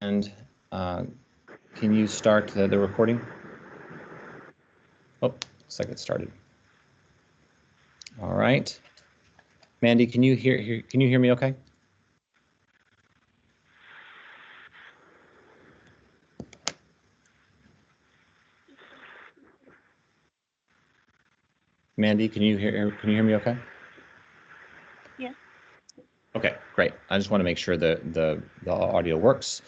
And can you start the recording? Oh, looks like it started. All right. Mandy, can you hear me okay? Mandy, can you hear me okay? Yeah. Okay, great. I just want to make sure the audio works.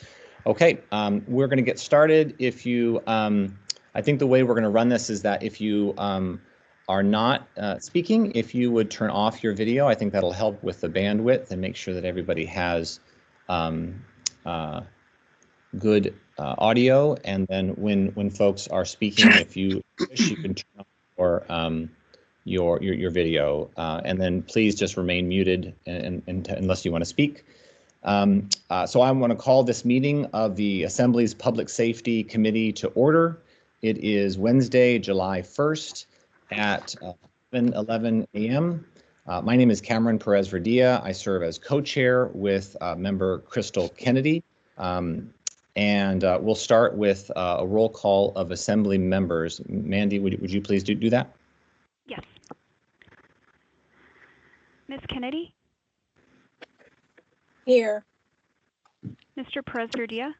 Okay, we're going to get started. If you, I think the way we're going to run this is that if you are not speaking, if you would turn off your video, I think that'll help with the bandwidth and make sure that everybody has good audio. And then when folks are speaking, if you wish, you can turn on your video, and then please just remain muted unless you want to speak. So I want to call this meeting of the Assembly's Public Safety Committee to order. It is Wednesday, July 1st at 11 a.m. My name is Cameron Perez-Verdia. I serve as co-chair with member Crystal Kennedy. And we'll start with a roll call of Assembly members. Mandy, would you please do that? Yes. Ms. Kennedy? Here. Mr. Perez-Verdia?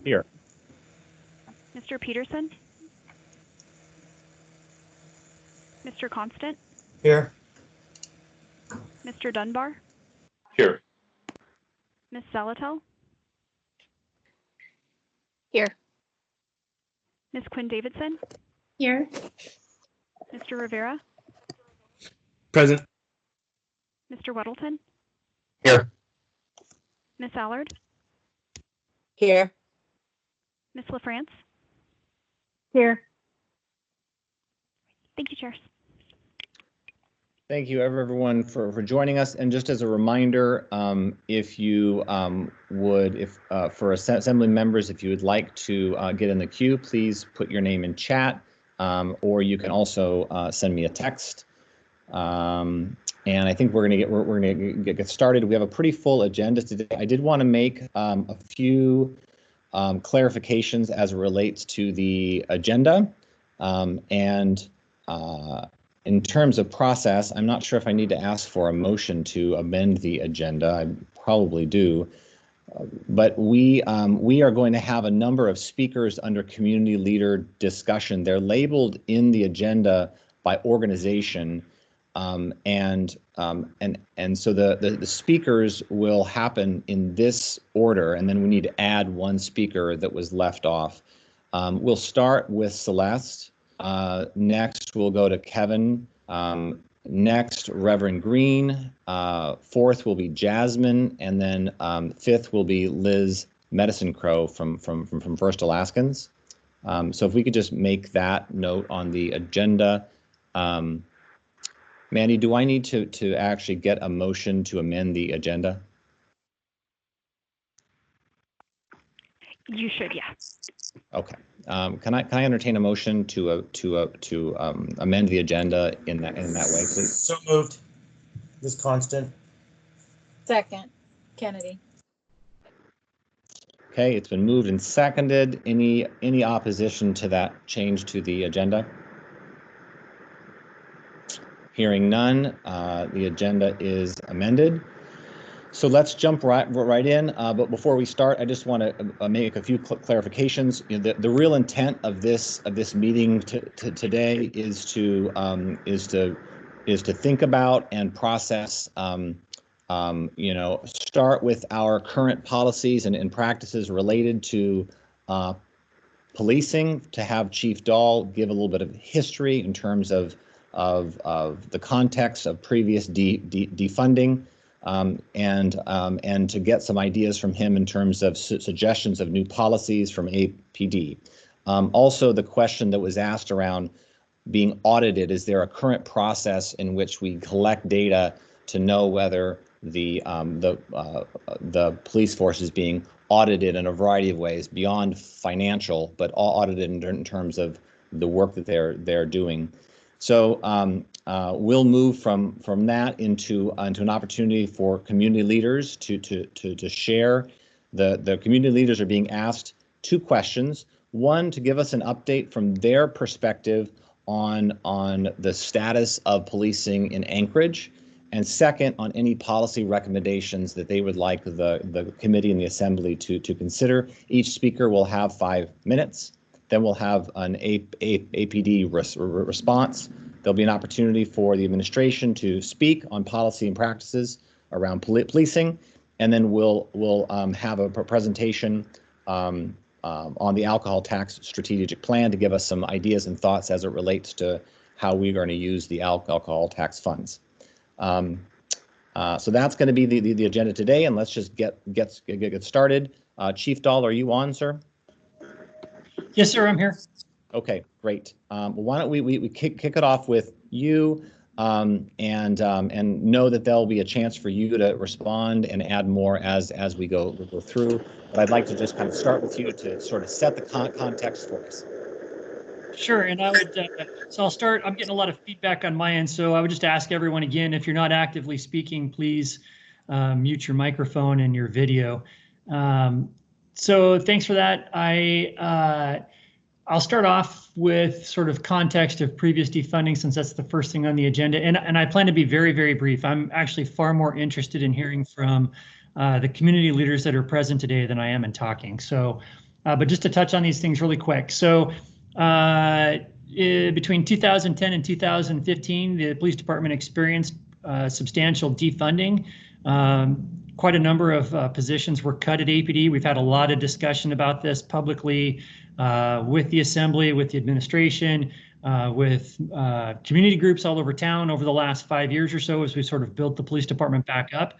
Here. Mr. Peterson? Mr. Constant? Here. Mr. Dunbar? Here. Ms. Salatel? Here. Ms. Quinn Davidson? Here. Mr. Rivera? Present. Mr. Weddleton? Here. Ms. Allard? Here. Ms. LaFrance? Here. Thank you, Chairs. Thank you everyone for joining us. And just as a reminder, if you for Assembly members, if you would like to get in the queue, please put your name in chat, or you can also send me a text. And I think we're gonna get started. We have a pretty full agenda today. I did want to make a few clarifications as it relates to the agenda, in terms of process, I'm not sure if I need to ask for a motion to amend the agenda. I probably do, but we are going to have a number of speakers under community leader discussion. They're labeled in the agenda by organization, and so the speakers will happen in this order, and then we need to add one speaker that was left off. We'll start with Celeste. Next, we'll go to Kevin. Next, Reverend Green. Fourth will be Jasmine, and then fifth will be Liz Medicine Crow from First Alaskans. So if we could just make that note on the agenda. Mandy, do I need to actually get a motion to amend the agenda? You should, yeah. Okay. Can I entertain a motion to amend the agenda in that way, please? So moved. Ms. Constant. Second. Kennedy. Okay, it's been moved and seconded. Any opposition to that change to the agenda? Hearing none, the agenda is amended. So let's jump right in. But before we start, I just want to make a few clarifications. You know, the real intent of this meeting today is to think about and process. Start with our current policies and practices related to policing. To have Chief Dahl give a little bit of history in terms of the context of previous defunding. And to get some ideas from him in terms of suggestions of new policies from APD. Also, the question that was asked around being audited: is there a current process in which we collect data to know whether the police force is being audited in a variety of ways beyond financial, but all audited in terms of the work that they're doing? So we'll move from that into an opportunity for community leaders to share The community leaders are being asked two questions. One, to give us an update from their perspective on the status of policing in Anchorage, and second, on any policy recommendations that they would like the committee and the assembly to consider. Each speaker will have 5 minutes. Then we'll have an APD response. There'll be an opportunity for the administration to speak on policy and practices around policing, and then we'll have a presentation on the alcohol tax strategic plan to give us some ideas and thoughts as it relates to how we're going to use the alcohol tax funds. So that's going to be the agenda today, and let's just get started. Chief Dahl, are you on, sir? Yes, sir, I'm here. Okay, great. Well, why don't we kick it off with you, and know that there'll be a chance for you to respond and add more as we go through. But I'd like to just kind of start with you to sort of set the context for us. Sure, and I would, so I'll start. I'm getting a lot of feedback on my end, so I would just ask everyone again, if you're not actively speaking, please mute your microphone and your video. So thanks for that. I'll start off with sort of context of previous defunding, since that's the first thing on the agenda. And I plan to be very, very brief. I'm actually far more interested in hearing from the community leaders that are present today than I am in talking. So, but just to touch on these things really quick. So between 2010 and 2015, the police department experienced substantial defunding. Quite a number of positions were cut at APD. We've had a lot of discussion about this publicly with the assembly, with the administration, with community groups all over town over the last 5 years or so as we sort of built the police department back up.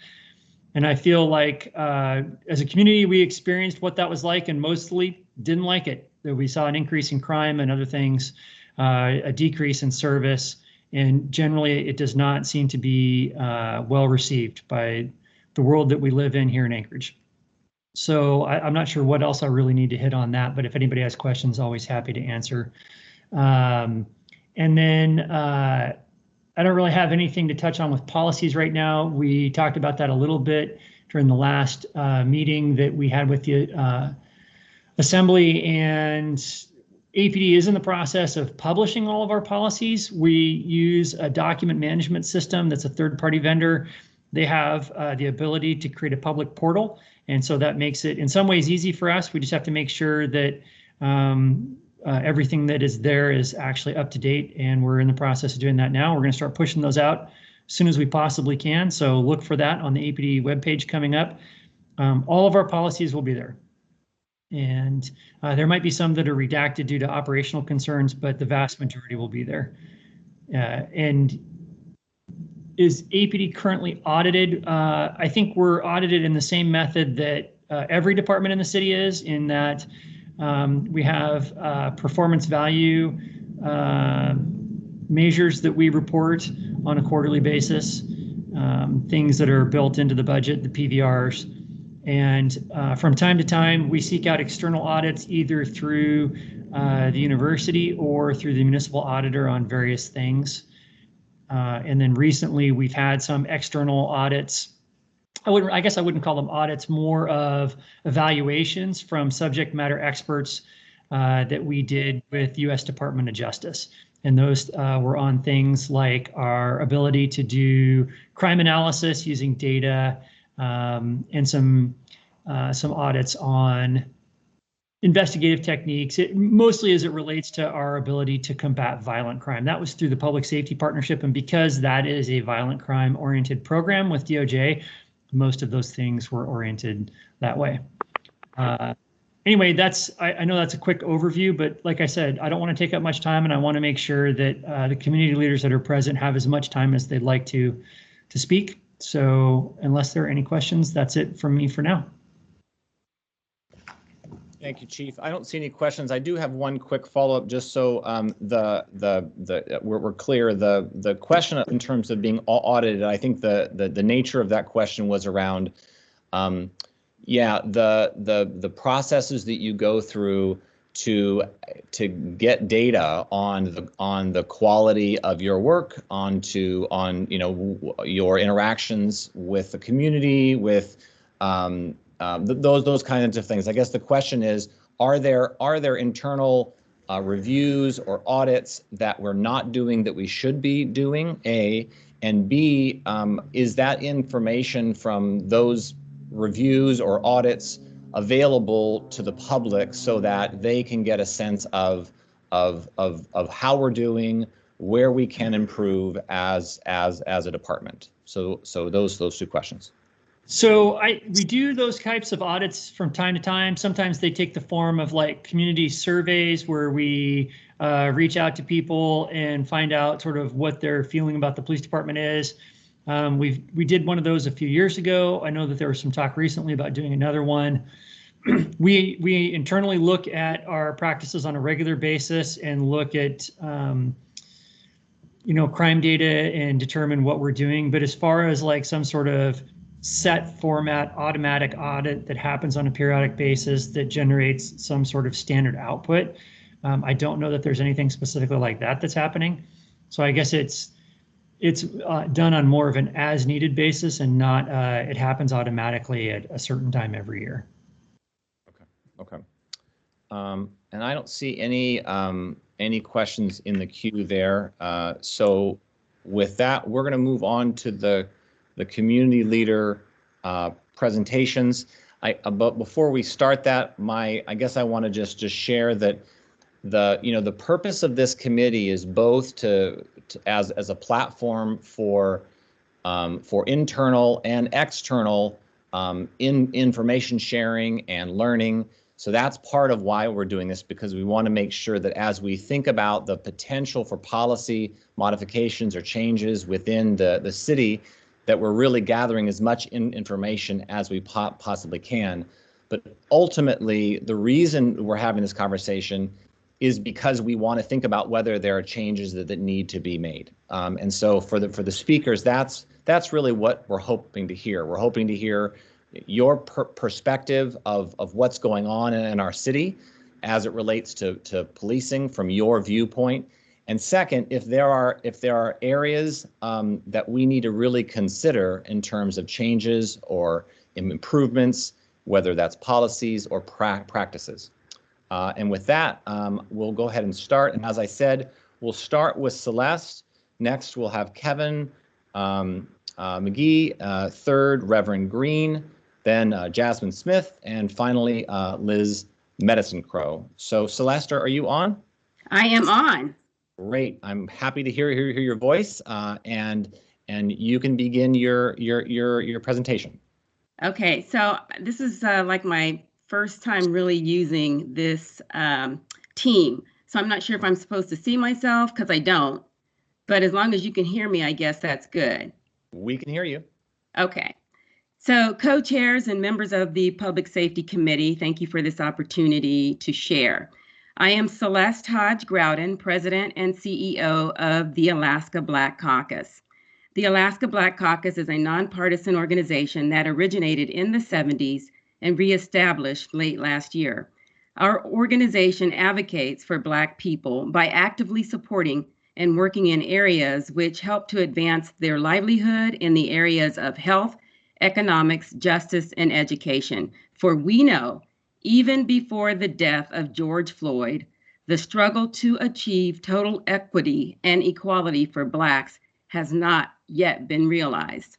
And I feel like as a community, we experienced what that was like and mostly didn't like it. That we saw an increase in crime and other things, a decrease in service, and generally it does not seem to be well received by the world that we live in here in Anchorage. So I'm not sure what else I really need to hit on that, but if anybody has questions, always happy to answer. And then I don't really have anything to touch on with policies right now. We talked about that a little bit during the last meeting that we had with the assembly, and APD is in the process of publishing all of our policies. We use a document management system that's a third-party vendor. They have the ability to create a public portal, and so that makes it in some ways easy for us. We just have to make sure that everything that is there is actually up to date, and we're in the process of doing that now. We're going to start pushing those out as soon as we possibly can, so look for that on the APD webpage coming up. All of our policies will be there. And there might be some that are redacted due to operational concerns, but the vast majority will be there. And is APD currently audited? I think we're audited in the same method that every department in the city is, in that we have performance value measures that we report on a quarterly basis, things that are built into the budget, the PVRs. And from time to time, we seek out external audits either through the university or through the municipal auditor on various things. And then recently, we've had some external audits. I guess I wouldn't call them audits, more of evaluations from subject matter experts that we did with U.S. Department of Justice. And those were on things like our ability to do crime analysis using data, and some audits on investigative techniques, mostly as it relates to our ability to combat violent crime. That was through the Public Safety Partnership, and because that is a violent crime-oriented program with DOJ, most of those things were oriented that way. Anyway, I know that's a quick overview, but like I said, I don't want to take up much time, and I want to make sure that the community leaders that are present have as much time as they'd like to speak. So unless there are any questions, that's it from me for now. Thank you, Chief. I don't see any questions. I do have one quick follow-up, just so we're clear. The question in terms of being audited, I think the nature of that question was around, the processes that you go through to get data on the quality of your work, on your interactions with the community, with those kinds of things. I guess the question is, are there internal reviews or audits that we're not doing that we should be doing, A, and B, is that information from those reviews or audits available to the public so that they can get a sense of how we're doing, where we can improve as a department. So those two questions. So we do those types of audits from time to time. Sometimes they take the form of like community surveys where we reach out to people and find out sort of what their feeling about the police department is. We did one of those a few years ago. I know that there was some talk recently about doing another one. We internally look at our practices on a regular basis and look at crime data and determine what we're doing. But as far as like some sort of set format automatic audit that happens on a periodic basis that generates some sort of standard output, I don't know that there's anything specifically like that that's happening. So I guess it's done on more of an as needed basis and not it happens automatically at a certain time every year. Okay. And I don't see any questions in the queue there. So with that, we're going to move on to the community leader presentations. But before we start that, I guess I want to just share that the purpose of this committee is both to as a platform for internal and external information sharing and learning. So that's part of why we're doing this, because we want to make sure that as we think about the potential for policy modifications or changes within the city, that we're really gathering as much information as we possibly can. But ultimately, the reason we're having this conversation is because we want to think about whether there are changes that need to be made. And so for the speakers, that's really what we're hoping to hear. We're hoping to hear your perspective of what's going on in our city as it relates to policing from your viewpoint. And second, if there are areas that we need to really consider in terms of changes or improvements, whether that's policies or practices. And with that, we'll go ahead and start. And as I said, we'll start with Celeste. Next, we'll have Kevin McGee, third, Reverend Green, then Jasmine Smith, and finally, Liz Medicine Crow. So Celeste, are you on? I am on. Great. I'm happy to hear your voice, and you can begin your presentation. Okay, so this is like my first time really using this team. So I'm not sure if I'm supposed to see myself because I don't, but as long as you can hear me, I guess that's good. We can hear you. Okay. So co-chairs and members of the Public Safety Committee, thank you for this opportunity to share. I am Celeste Hodge Groudon, President and CEO of the Alaska Black Caucus. The Alaska Black Caucus is a nonpartisan organization that originated in the 70s and reestablished late last year. Our organization advocates for Black people by actively supporting and working in areas which help to advance their livelihood in the areas of health, economics, justice, and education. For we know, even before the death of George Floyd, the struggle to achieve total equity and equality for Blacks has not yet been realized.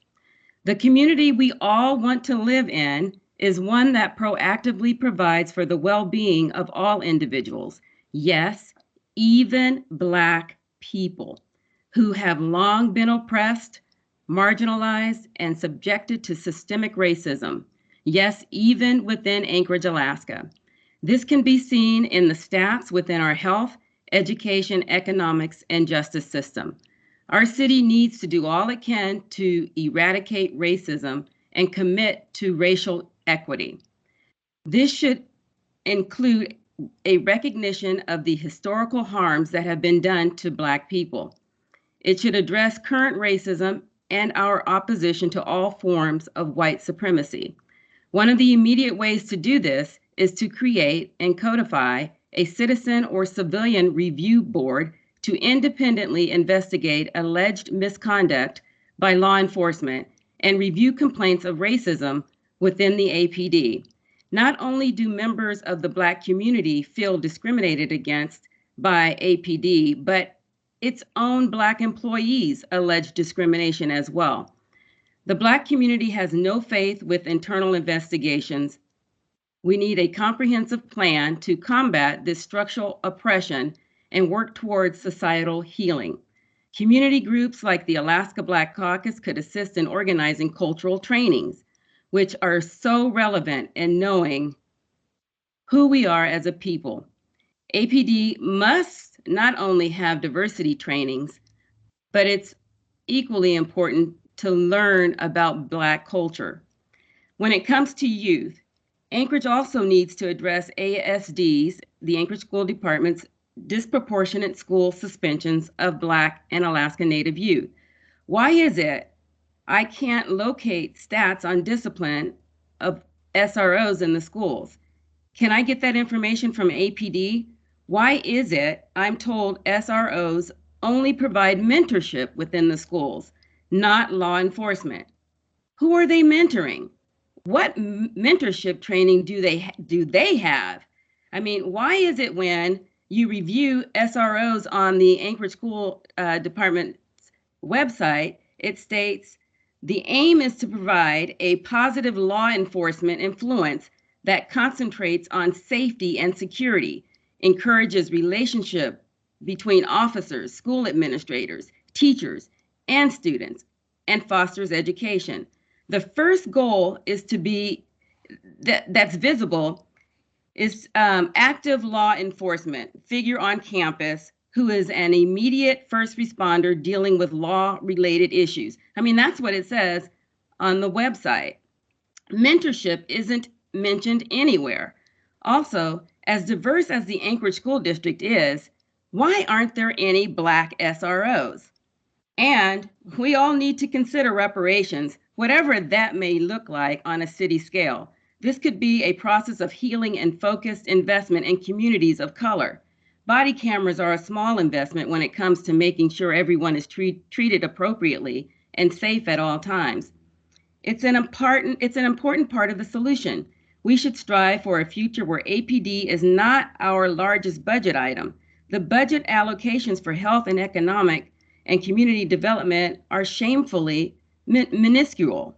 The community we all want to live in is one that proactively provides for the well-being of all individuals. Yes, even Black people who have long been oppressed, marginalized, and subjected to systemic racism. Yes, even within Anchorage, Alaska. This can be seen in the stats within our health, education, economics, and justice system. Our city needs to do all it can to eradicate racism and commit to racial equity. This should include a recognition of the historical harms that have been done to Black people. It should address current racism and our opposition to all forms of white supremacy. One of the immediate ways to do this is to create and codify a citizen or civilian review board to independently investigate alleged misconduct by law enforcement and review complaints of racism within the APD. Not only do members of the Black community feel discriminated against by APD, but its own Black employees allege discrimination as well. The Black community has no faith with internal investigations. We need a comprehensive plan to combat this structural oppression and work towards societal healing. Community groups like the Alaska Black Caucus could assist in organizing cultural trainings, which are so relevant in knowing who we are as a people. APD must not only have diversity trainings, but it's equally important to learn about Black culture. When it comes to youth, Anchorage also needs to address ASD's, the Anchorage School Department's, disproportionate school suspensions of Black and Alaska Native youth. Why is it I can't locate stats on discipline of SROs in the schools? Can I get that information from APD? Why is it I'm told SROs only provide mentorship within the schools, not law enforcement? Who are they mentoring? What mentorship training do they have? I mean, why is it when you review SROs on the Anchorage School Department's website, it states, the aim is to provide a positive law enforcement influence that concentrates on safety and security, encourages relationship between officers, school administrators, teachers, and students, and fosters education. The first goal is to be that's visible is active law enforcement figure on campus who is an immediate first responder dealing with law-related issues. I mean, that's what it says on the website. Mentorship isn't mentioned anywhere. Also, as diverse as the Anchorage School District is, why aren't there any Black SROs? And we all need to consider reparations, whatever that may look like on a city scale. This could be a process of healing and focused investment in communities of color. Body cameras are a small investment when it comes to making sure everyone is treated appropriately and safe at all times. It's an important part of the solution. We should strive for a future where APD is not our largest budget item. The budget allocations for health and economic and community development are shamefully minuscule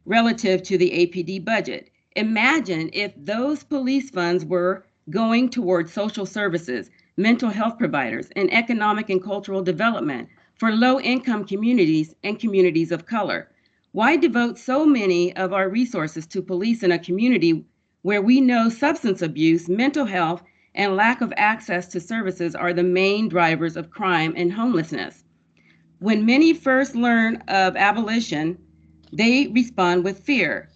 relative to the APD budget. Imagine if those police funds were going towards social services, mental health providers, and economic and cultural development for low-income communities and communities of color. Why devote so many of our resources to police in a community where we know substance abuse, mental health, and lack of access to services are the main drivers of crime and homelessness? When many first learn of abolition, they respond with fear.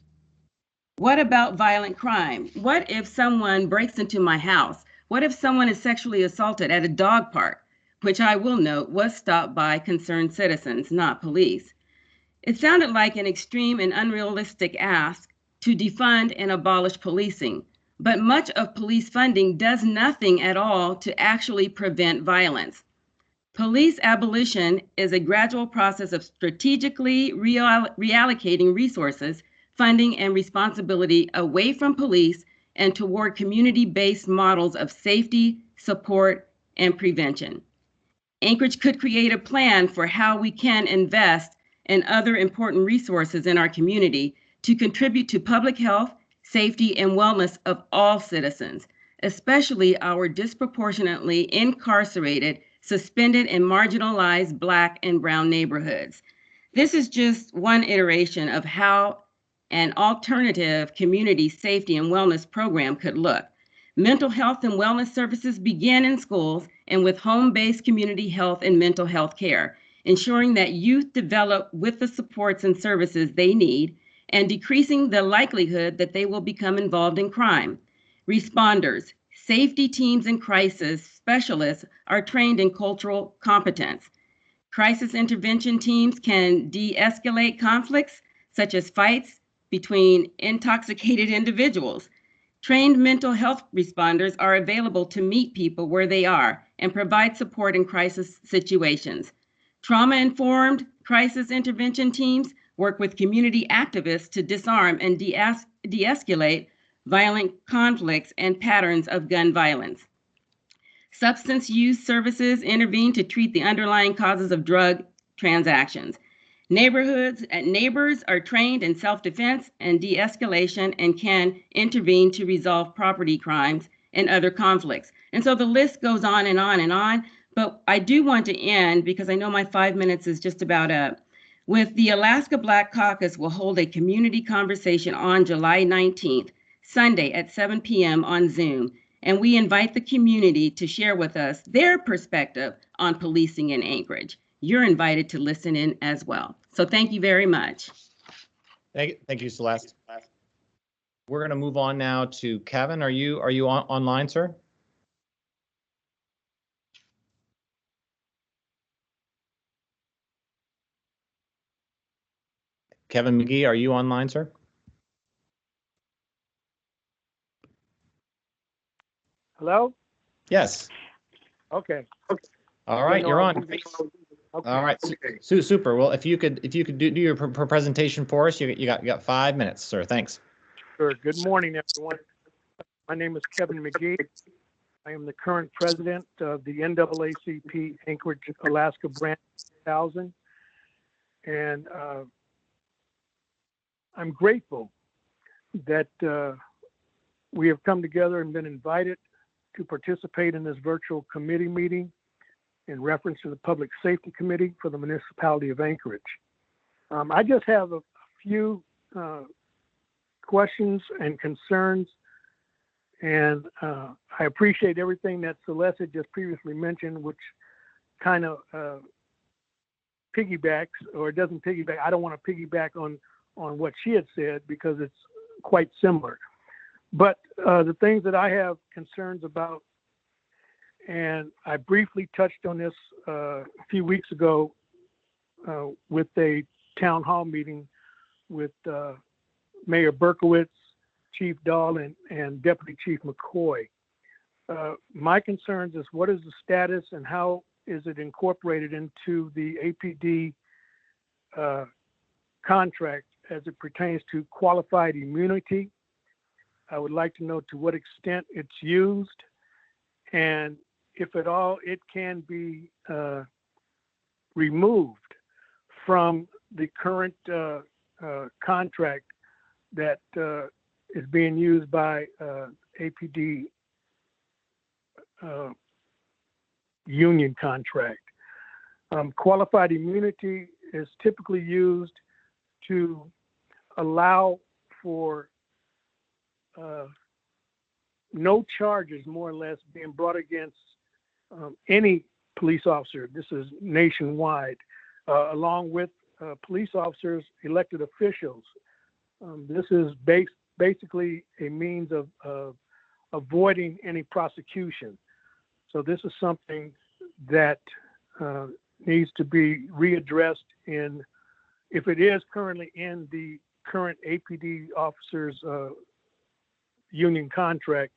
What about violent crime? What if someone breaks into my house? What if someone is sexually assaulted at a dog park, which I will note was stopped by concerned citizens, not police? It sounded like an extreme and unrealistic ask to defund and abolish policing, but much of police funding does nothing at all to actually prevent violence. Police abolition is a gradual process of strategically reallocating resources, funding, and responsibility away from police and toward community-based models of safety, support, and prevention. Anchorage could create a plan for how we can invest in other important resources in our community to contribute to public health, safety, and wellness of all citizens, especially our disproportionately incarcerated, suspended, and marginalized Black and Brown neighborhoods. This is just one iteration of how an alternative community safety and wellness program could look. Mental health and wellness services begin in schools and with home-based community health and mental health care, ensuring that youth develop with the supports and services they need and decreasing the likelihood that they will become involved in crime. Responders, safety teams, and crisis specialists are trained in cultural competence. Crisis intervention teams can de-escalate conflicts, such as fights between intoxicated individuals. Trained mental health responders are available to meet people where they are and provide support in crisis situations. Trauma-informed crisis intervention teams work with community activists to disarm and de-escalate violent conflicts and patterns of gun violence. Substance use services intervene to treat the underlying causes of drug transactions. Neighbors are trained in self-defense and de-escalation and can intervene to resolve property crimes and other conflicts. And so the list goes on and on and on, but I do want to end, because I know my 5 minutes is just about up, with the Alaska Black Caucus will hold a community conversation on July 19th, Sunday at 7 p.m. on Zoom. And we invite the community to share with us their perspective on policing in Anchorage. You're invited to listen in as well. So thank you very much. Thank you, Celeste. We're going to move on now to Kevin. Are you online, sir? Kevin McGee, are you online, sir? Hello? Yes. Okay. All right, you're on. Okay. All right, super. Well, if you could do your presentation for us, you got 5 minutes, sir. Thanks. Sure. Good morning, everyone. My name is Kevin McGee. I am the current president of the NAACP Anchorage, Alaska Branch 1000. And I'm grateful that we have come together and been invited to participate in this virtual committee meeting in reference to the Public Safety Committee for the Municipality of Anchorage. I just have a few questions and concerns, and I appreciate everything that Celeste had just previously mentioned, which kind of piggybacks, or it doesn't piggyback. I don't want to piggyback on what she had said because it's quite similar. But the things that I have concerns about, and I briefly touched on this a few weeks ago with a town hall meeting with Mayor Berkowitz, Chief Dahl, and Deputy Chief McCoy. My concerns is, what is the status and how is it incorporated into the APD contract as it pertains to qualified immunity? I would like to know to what extent it's used, and if at all it can be removed from the current contract that is being used by APD union contract. Qualified immunity is typically used to allow for no charges, more or less, being brought against any police officer. This is nationwide, along with police officers, elected officials. This is basically a means of avoiding any prosecution. So this is something that needs to be readdressed in, if it is currently in the current APD officers union contract,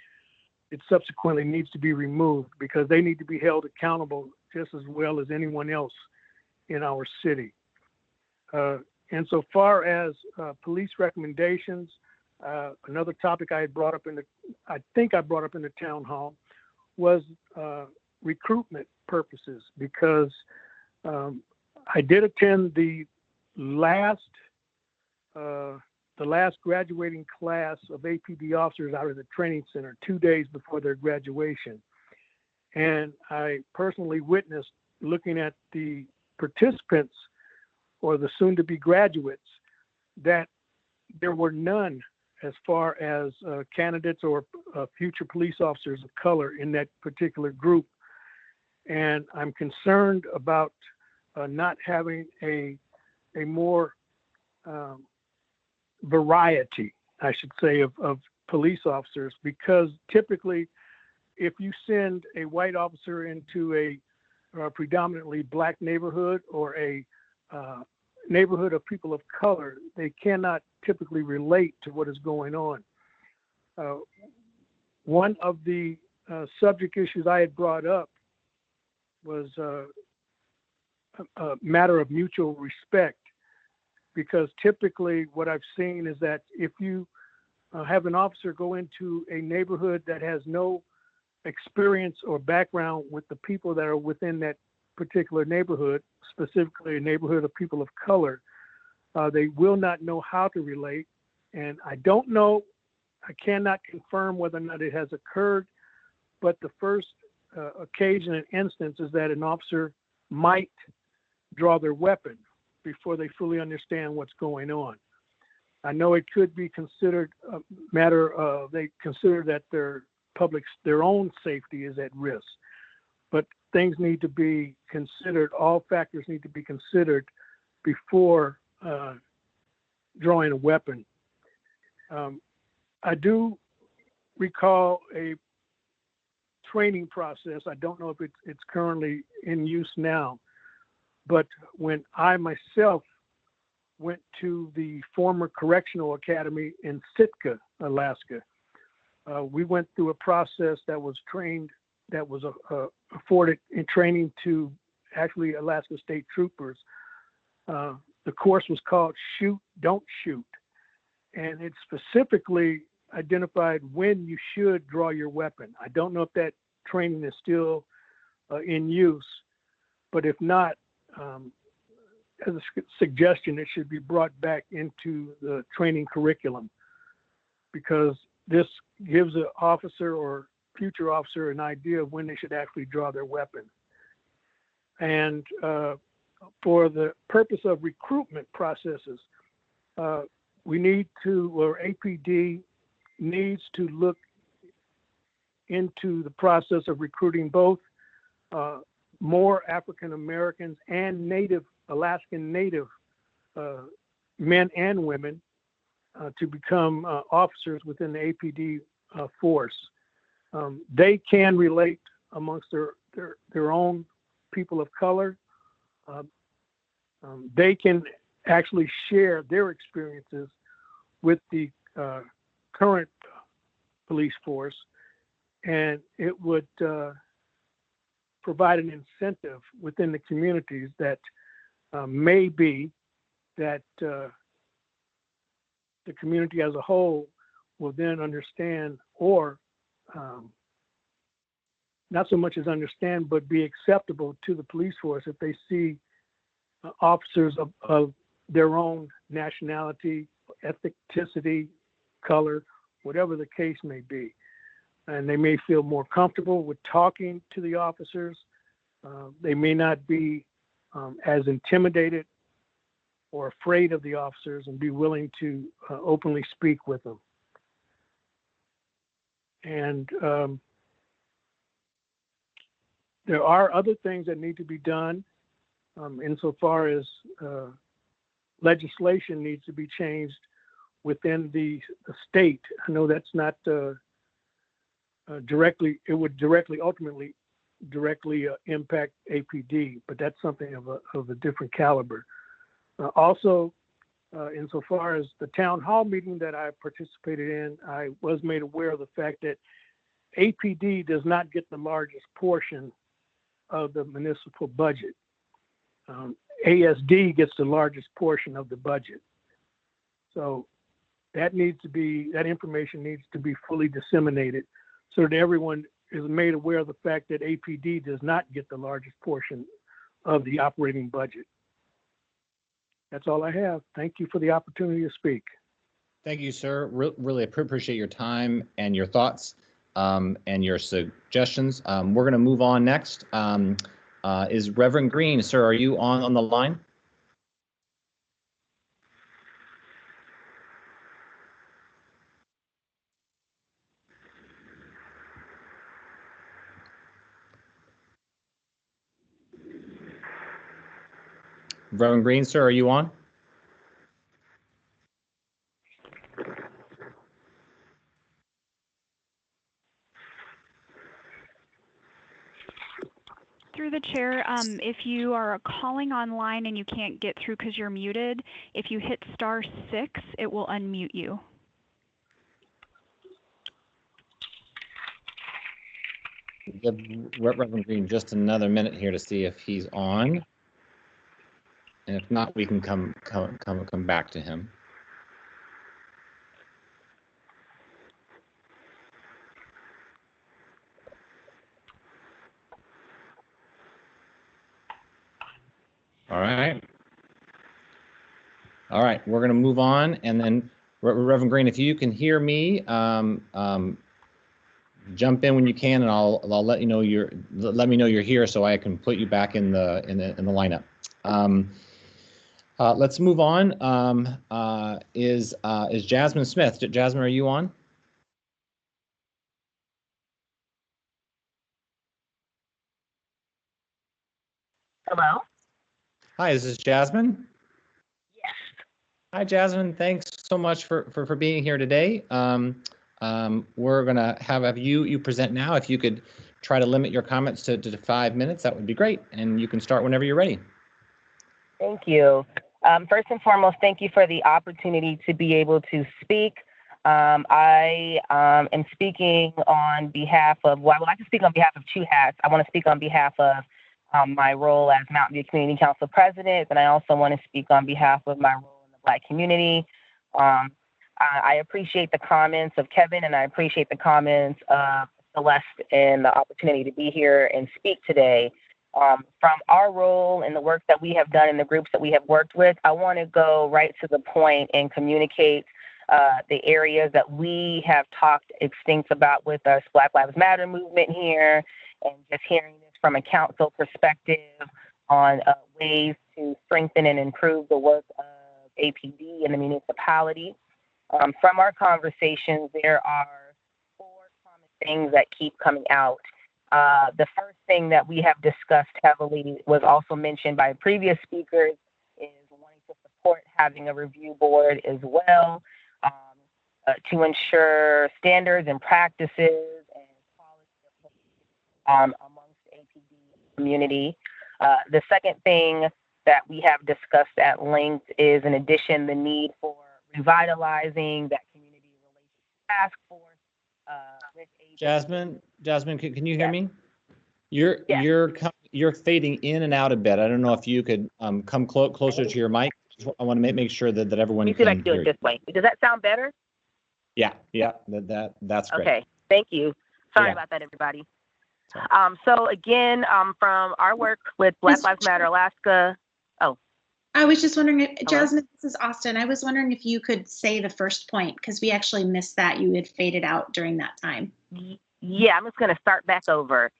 it subsequently needs to be removed because they need to be held accountable just as well as anyone else in our city. And so far as police recommendations, another topic I had brought up I think I brought up in the town hall was recruitment purposes, because I did attend the last graduating class of APD officers out of the training center 2 days before their graduation. And I personally witnessed, looking at the participants or the soon-to-be graduates, that there were none as far as candidates or future police officers of color in that particular group. And I'm concerned about not having a more variety, I should say, of police officers, because typically if you send a white officer into a predominantly black neighborhood or a neighborhood of people of color, they cannot typically relate to what is going on. One of the subject issues I had brought up was a matter of mutual respect because typically what I've seen is that if you have an officer go into a neighborhood that has no experience or background with the people that are within that particular neighborhood, specifically a neighborhood of people of color, they will not know how to relate. And I don't know, I cannot confirm whether or not it has occurred, but the first occasion and instance is that an officer might draw their weapon before they fully understand what's going on. I know it could be considered a matter of, they consider that their own safety is at risk, but things need to be considered, all factors need to be considered before drawing a weapon. I do recall a training process. I don't know if it's currently in use now, but when I myself went to the former correctional academy in Sitka, Alaska, we went through a process that was afforded in training to actually Alaska State Troopers. The course was called Shoot, Don't Shoot. And it specifically identified when you should draw your weapon. I don't know if that training is still in use, but if not, as a suggestion, it should be brought back into the training curriculum, because this gives an officer or future officer an idea of when they should actually draw their weapon. And for the purpose of recruitment processes, we need to, or APD needs to look into the process of recruiting both more African Americans and Alaskan Native men and women to become officers within the APD force. They can relate amongst their own people of color. They can actually share their experiences with the current police force, and it would provide an incentive within the communities that maybe that the community as a whole will then understand, or not so much as understand, but be acceptable to the police force if they see officers of their own nationality, ethnicity, color, whatever the case may be. And they may feel more comfortable with talking to the officers. They may not be as intimidated or afraid of the officers and be willing to openly speak with them. And there are other things that need to be done insofar as legislation needs to be changed within the state. I know that's not directly, it would ultimately impact APD, but that's something of a different caliber. Also, insofar as the town hall meeting that I participated in, I was made aware of the fact that APD does not get the largest portion of the municipal budget. ASD gets the largest portion of the budget. So that information needs to be fully disseminated so that everyone is made aware of the fact that APD does not get the largest portion of the operating budget. That's all I have. Thank you for the opportunity to speak. Thank you, sir. Really appreciate your time and your thoughts and your suggestions. We're going to move on next. Is Reverend Green, sir, are you on the line? Reverend Green, sir, are you on? Through the chair, if you are calling online and you can't get through because you're muted, if you hit *6, it will unmute you. Give Reverend Green just another minute here to see if he's on. And if not, we can come back to him. All right. All right, we're going to move on, and then Reverend Green, if you can hear me, jump in when you can, and I'll let you know let me know you're here so I can put you back in the lineup. Let's move on. Is Jasmine Smith? Jasmine, are you on? Hello? Hi, is this Jasmine? Yes. Hi, Jasmine. Thanks so much for being here today. We're gonna have you present now. If you could try to limit your comments to 5 minutes, that would be great. And you can start whenever you're ready. Thank you. First and foremost, thank you for the opportunity to be able to speak. I am speaking on behalf of, well, I would like to speak on behalf of two hats. I want to speak on behalf of my role as Mountain View Community Council President, and I also want to speak on behalf of my role in the Black community. I appreciate the comments of Kevin, and I appreciate the comments of Celeste and the opportunity to be here and speak today. From our role and the work that we have done in the groups that we have worked with, I want to go right to the point and communicate the areas that we have talked extinct about with us Black Lives Matter movement here, and just hearing this from a council perspective on ways to strengthen and improve the work of APD in the municipality. From our conversations, there are 4 common things that keep coming out. The first thing that we have discussed heavily was also mentioned by previous speakers is wanting to support having a review board as well to ensure standards and practices and quality amongst APD community. The second thing that we have discussed at length is, in addition, the need for revitalizing that community relations task force. Jasmine, can you hear me? You're fading in and out a bit. I don't know if you could come closer to your mic. I want to make sure that everyone Let me see if I can can do hear it you. this way. Does that sound better? Yeah, that's great. Okay, thank you. Sorry Yeah. about that, everybody. So again, from our work with Black Lives Matter Alaska. Oh. I was just wondering, Jasmine, this is Austin. I was wondering if you could say the first point, because we actually missed that. You had faded out during that time. Yeah, I'm just going to start back over.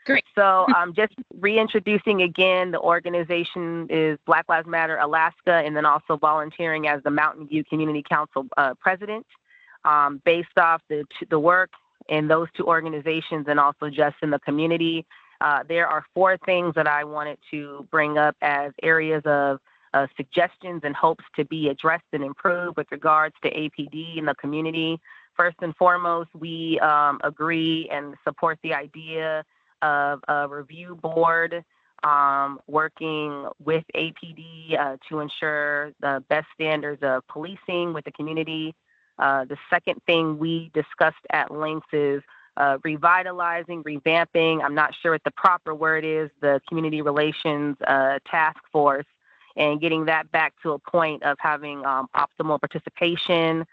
Great. So just reintroducing again, the organization is Black Lives Matter Alaska, and then also volunteering as the Mountain View Community Council president. Based off the work in those 2 organizations and also just in the community, there are 4 things that I wanted to bring up as areas of suggestions and hopes to be addressed and improved with regards to APD in the community. First and foremost, we agree and support the idea of a review board working with APD to ensure the best standards of policing with the community. The second thing we discussed at length is revitalizing, revamping, I'm not sure what the proper word is, the community relations task force, and getting that back to a point of having optimal participation,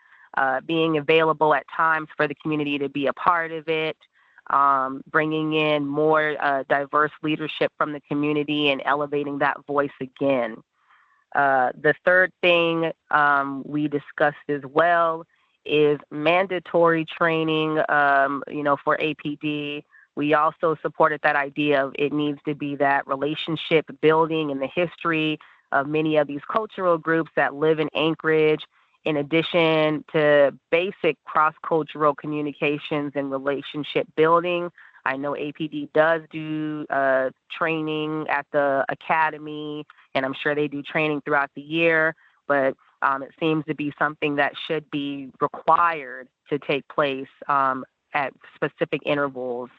being available at times for the community to be a part of it, bringing in more diverse leadership from the community and elevating that voice again. The third thing we discussed as well is mandatory training, for APD. We also supported that idea of it needs to be that relationship building and the history of many of these cultural groups that live in Anchorage, in addition to basic cross-cultural communications and relationship building. I know APD does do training at the academy, and I'm sure they do training throughout the year, but it seems to be something that should be required to take place at specific intervals.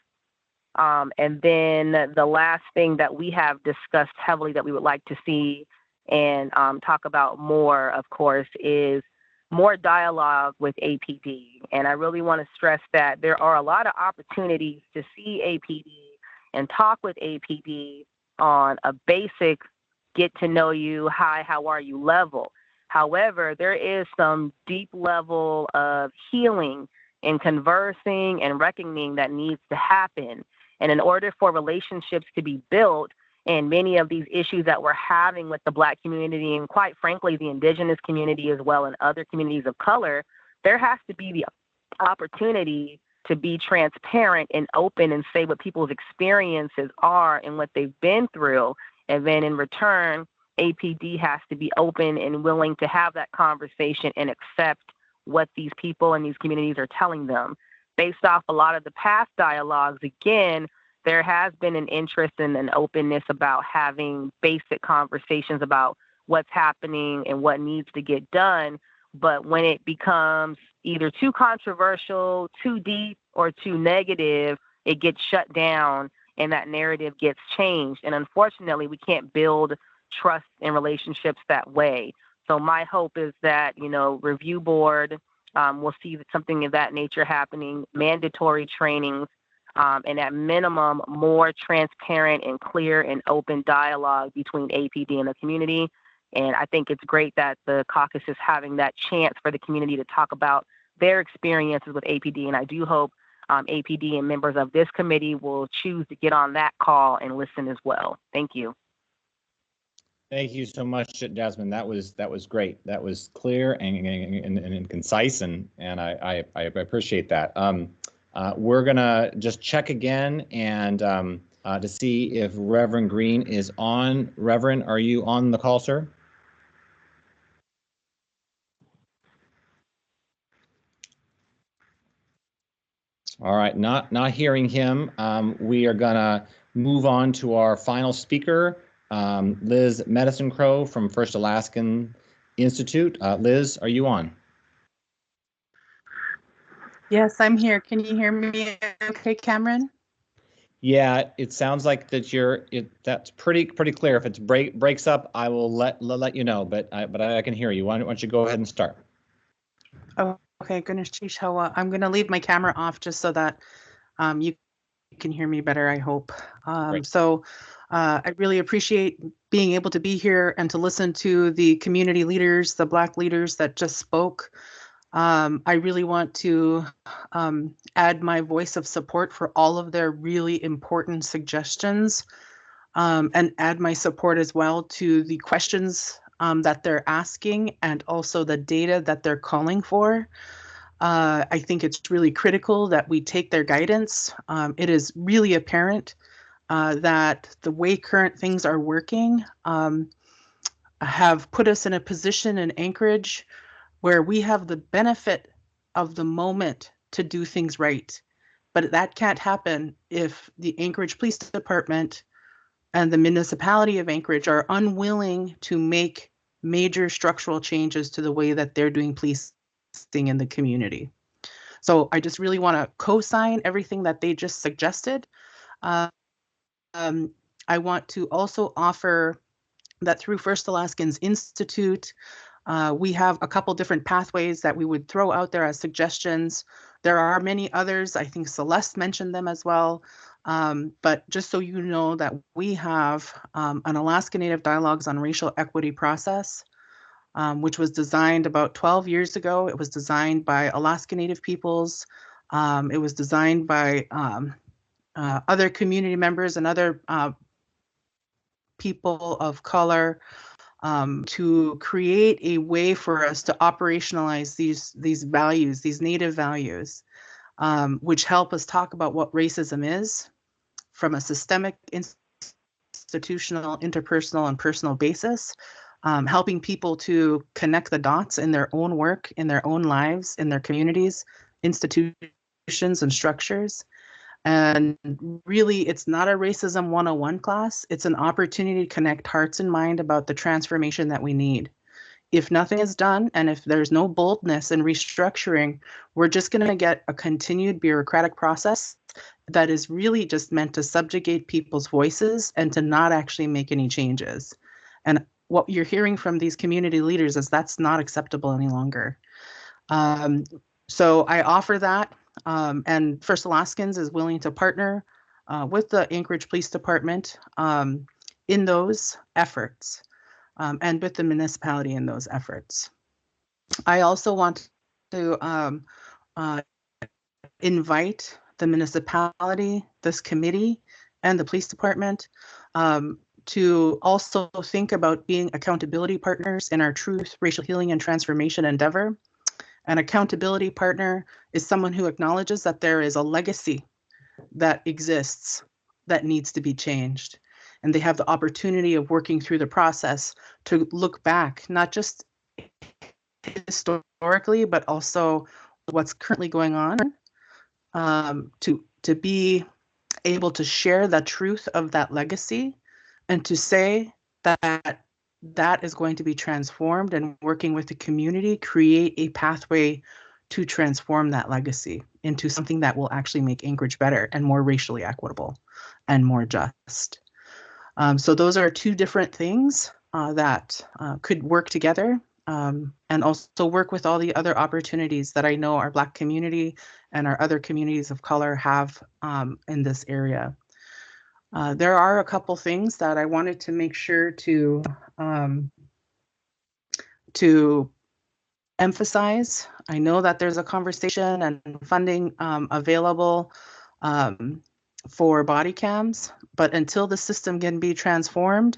And then the last thing that we have discussed heavily that we would like to see and talk about more, of course, is more dialogue with APD. And I really want to stress that there are a lot of opportunities to see APD and talk with APD on a basic get to know you, hi, how are you level. However, there is some deep level of healing and conversing and reckoning that needs to happen. And in order for relationships to be built, and many of these issues that we're having with the Black community and quite frankly, the Indigenous community as well and other communities of color, there has to be the opportunity to be transparent and open and say what people's experiences are and what they've been through. And then in return, APD has to be open and willing to have that conversation and accept what these people and these communities are telling them. Based off a lot of the past dialogues, again, there has been an interest and an openness about having basic conversations about what's happening and what needs to get done. But when it becomes either too controversial, too deep, or too negative, it gets shut down and that narrative gets changed. And unfortunately, we can't build trust and relationships that way. So my hope is that, review board will see something of that nature happening, mandatory trainings, and at minimum, more transparent and clear and open dialogue between APD and the community. And I think it's great that the caucus is having that chance for the community to talk about their experiences with APD. And I do hope APD and members of this committee will choose to get on that call and listen as well. Thank you. Thank you so much, Jasmine. That was great. That was clear and concise, and I appreciate that. We're gonna just check again and to see if Reverend Green is on. Reverend, are you on the call, sir? All right, not hearing him. We are gonna move on to our final speaker, Liz Medicine Crow from First Alaskan Institute. Liz, are you on? Yes, I'm here. Can you hear me okay, Cameron? Yeah, it sounds like that that's pretty clear. If it breaks up, I will let you know, but I can hear you. Why don't you go ahead and start? Oh, okay, goodness, Hawa. I'm going to leave my camera off just so that you can hear me better, I hope. So I really appreciate being able to be here and to listen to the community leaders, the Black leaders that just spoke. I really want to add my voice of support for all of their really important suggestions and add my support as well to the questions that they're asking and also the data that they're calling for. I think it's really critical that we take their guidance. It is really apparent that the way current things are working have put us in a position in Anchorage where we have the benefit of the moment to do things right. But that can't happen if the Anchorage Police Department and the municipality of Anchorage are unwilling to make major structural changes to the way that they're doing policing in the community. So I just really want to co-sign everything that they just suggested. I want to also offer that through First Alaskans Institute, we have a couple different pathways that we would throw out there as suggestions. There are many others. I think Celeste mentioned them as well. But just so you know that we have an Alaska Native Dialogues on Racial Equity process, which was designed about 12 years ago. It was designed by Alaska Native peoples. It was designed by other community members and other people of color to create a way for us to operationalize these values, these Native values, which help us talk about what racism is from a systemic, institutional, interpersonal, and personal basis, helping people to connect the dots in their own work, in their own lives, in their communities, institutions, and structures. And really, it's not a Racism 101 class. It's an opportunity to connect hearts and mind about the transformation that we need. If nothing is done, and if there's no boldness in restructuring, we're just going to get a continued bureaucratic process that is really just meant to subjugate people's voices and to not actually make any changes. And what you're hearing from these community leaders is that's not acceptable any longer. So I offer that. And First Alaskans is willing to partner with the Anchorage Police Department in those efforts. and with the municipality in those efforts. I also want to invite the municipality, this committee, and the police department to also think about being accountability partners in our truth, racial healing, and transformation endeavor. An accountability partner is someone who acknowledges that there is a legacy that exists that needs to be changed. And they have the opportunity of working through the process to look back, not just historically, but also what's currently going on, to be able to share the truth of that legacy and to say that that is going to be transformed, and working with the community, create a pathway to transform that legacy into something that will actually make Anchorage better and more racially equitable and more just. So those are two different things that could work together, and also work with all the other opportunities that I know our Black community and our other communities of color have in this area. There are a couple things that I wanted to make sure to emphasize. I know that there's a conversation and funding available for body cams, but until the system can be transformed,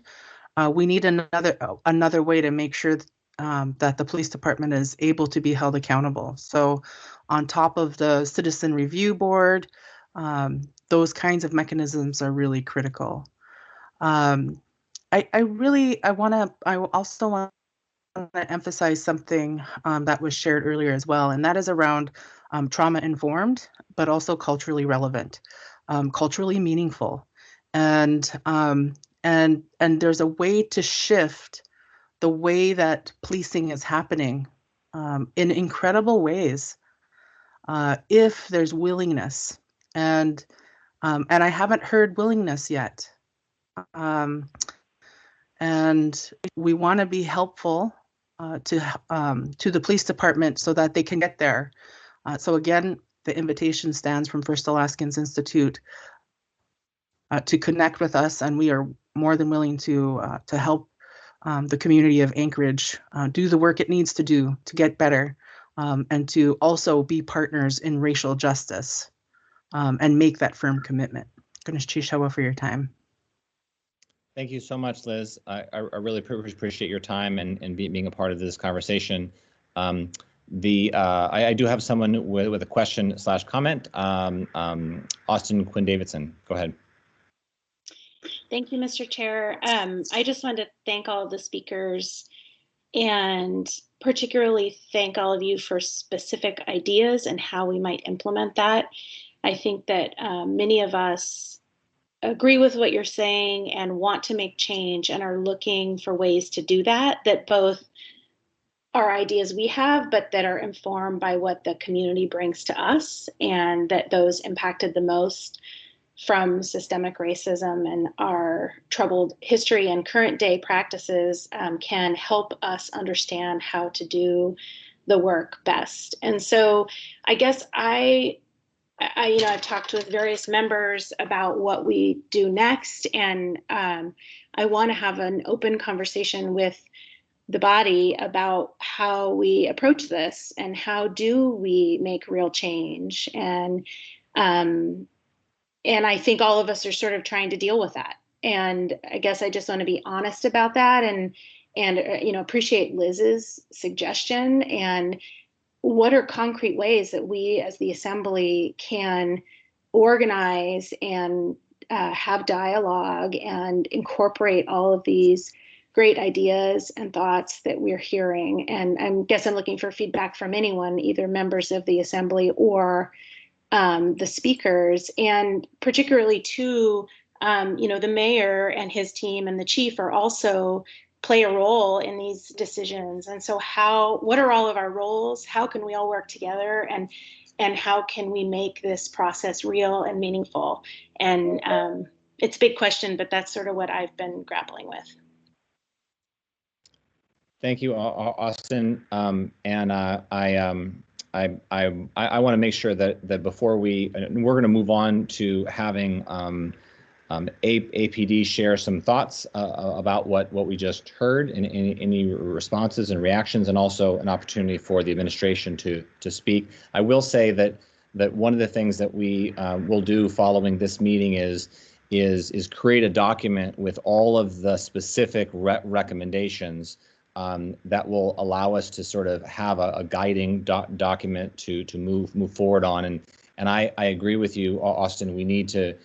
we need another way to make sure that the police department is able to be held accountable. So on top of the citizen review board, those kinds of mechanisms are really critical. I also want to emphasize something that was shared earlier as well, and that is around trauma informed, but also culturally relevant, culturally meaningful, and there's a way to shift the way that policing is happening in incredible ways if there's willingness, and I haven't heard willingness yet. And we want to be helpful to the police department so that they can get there. So again, the invitation stands from First Alaskans Institute to connect with us, and we are more than willing to help the community of Anchorage do the work it needs to do to get better, and to also be partners in racial justice and make that firm commitment. Ganesh Chishawa for your time. Thank you so much, Liz. I really appreciate your time and being a part of this conversation. I do have someone with a question / comment. Austin Quinn Davidson, go ahead. Thank you, Mr. Chair. I just wanted to thank all of the speakers and particularly thank all of you for specific ideas and how we might implement that. I think that many of us agree with what you're saying and want to make change and are looking for ways to do that both are ideas we have, but that are informed by what the community brings to us, and that those impacted the most from systemic racism and our troubled history and current day practices can help us understand how to do the work best. And so I guess I've talked with various members about what we do next, and I want to have an open conversation with the body about how we approach this and how do we make real change. And I think all of us are sort of trying to deal with that. And I guess I just want to be honest about that and appreciate Liz's suggestion. And what are concrete ways that we as the Assembly can organize and have dialogue and incorporate all of these great ideas and thoughts that we're hearing. And I guess I'm looking for feedback from anyone, either members of the Assembly or the speakers, and particularly too, the mayor and his team and the chief are also play a role in these decisions. And so what are all of our roles? How can we all work together? And how can we make this process real and meaningful? And it's a big question, but that's sort of what I've been grappling with. Thank you, Austin. And I want to make sure that before we're going to move on to having APD share some thoughts about what we just heard, and any responses and reactions, and also an opportunity for the administration to speak. I will say that one of the things that we will do following this meeting is create a document with all of the specific recommendations that will allow us to sort of have a guiding document to move forward on. And I agree with you, Austin. We need to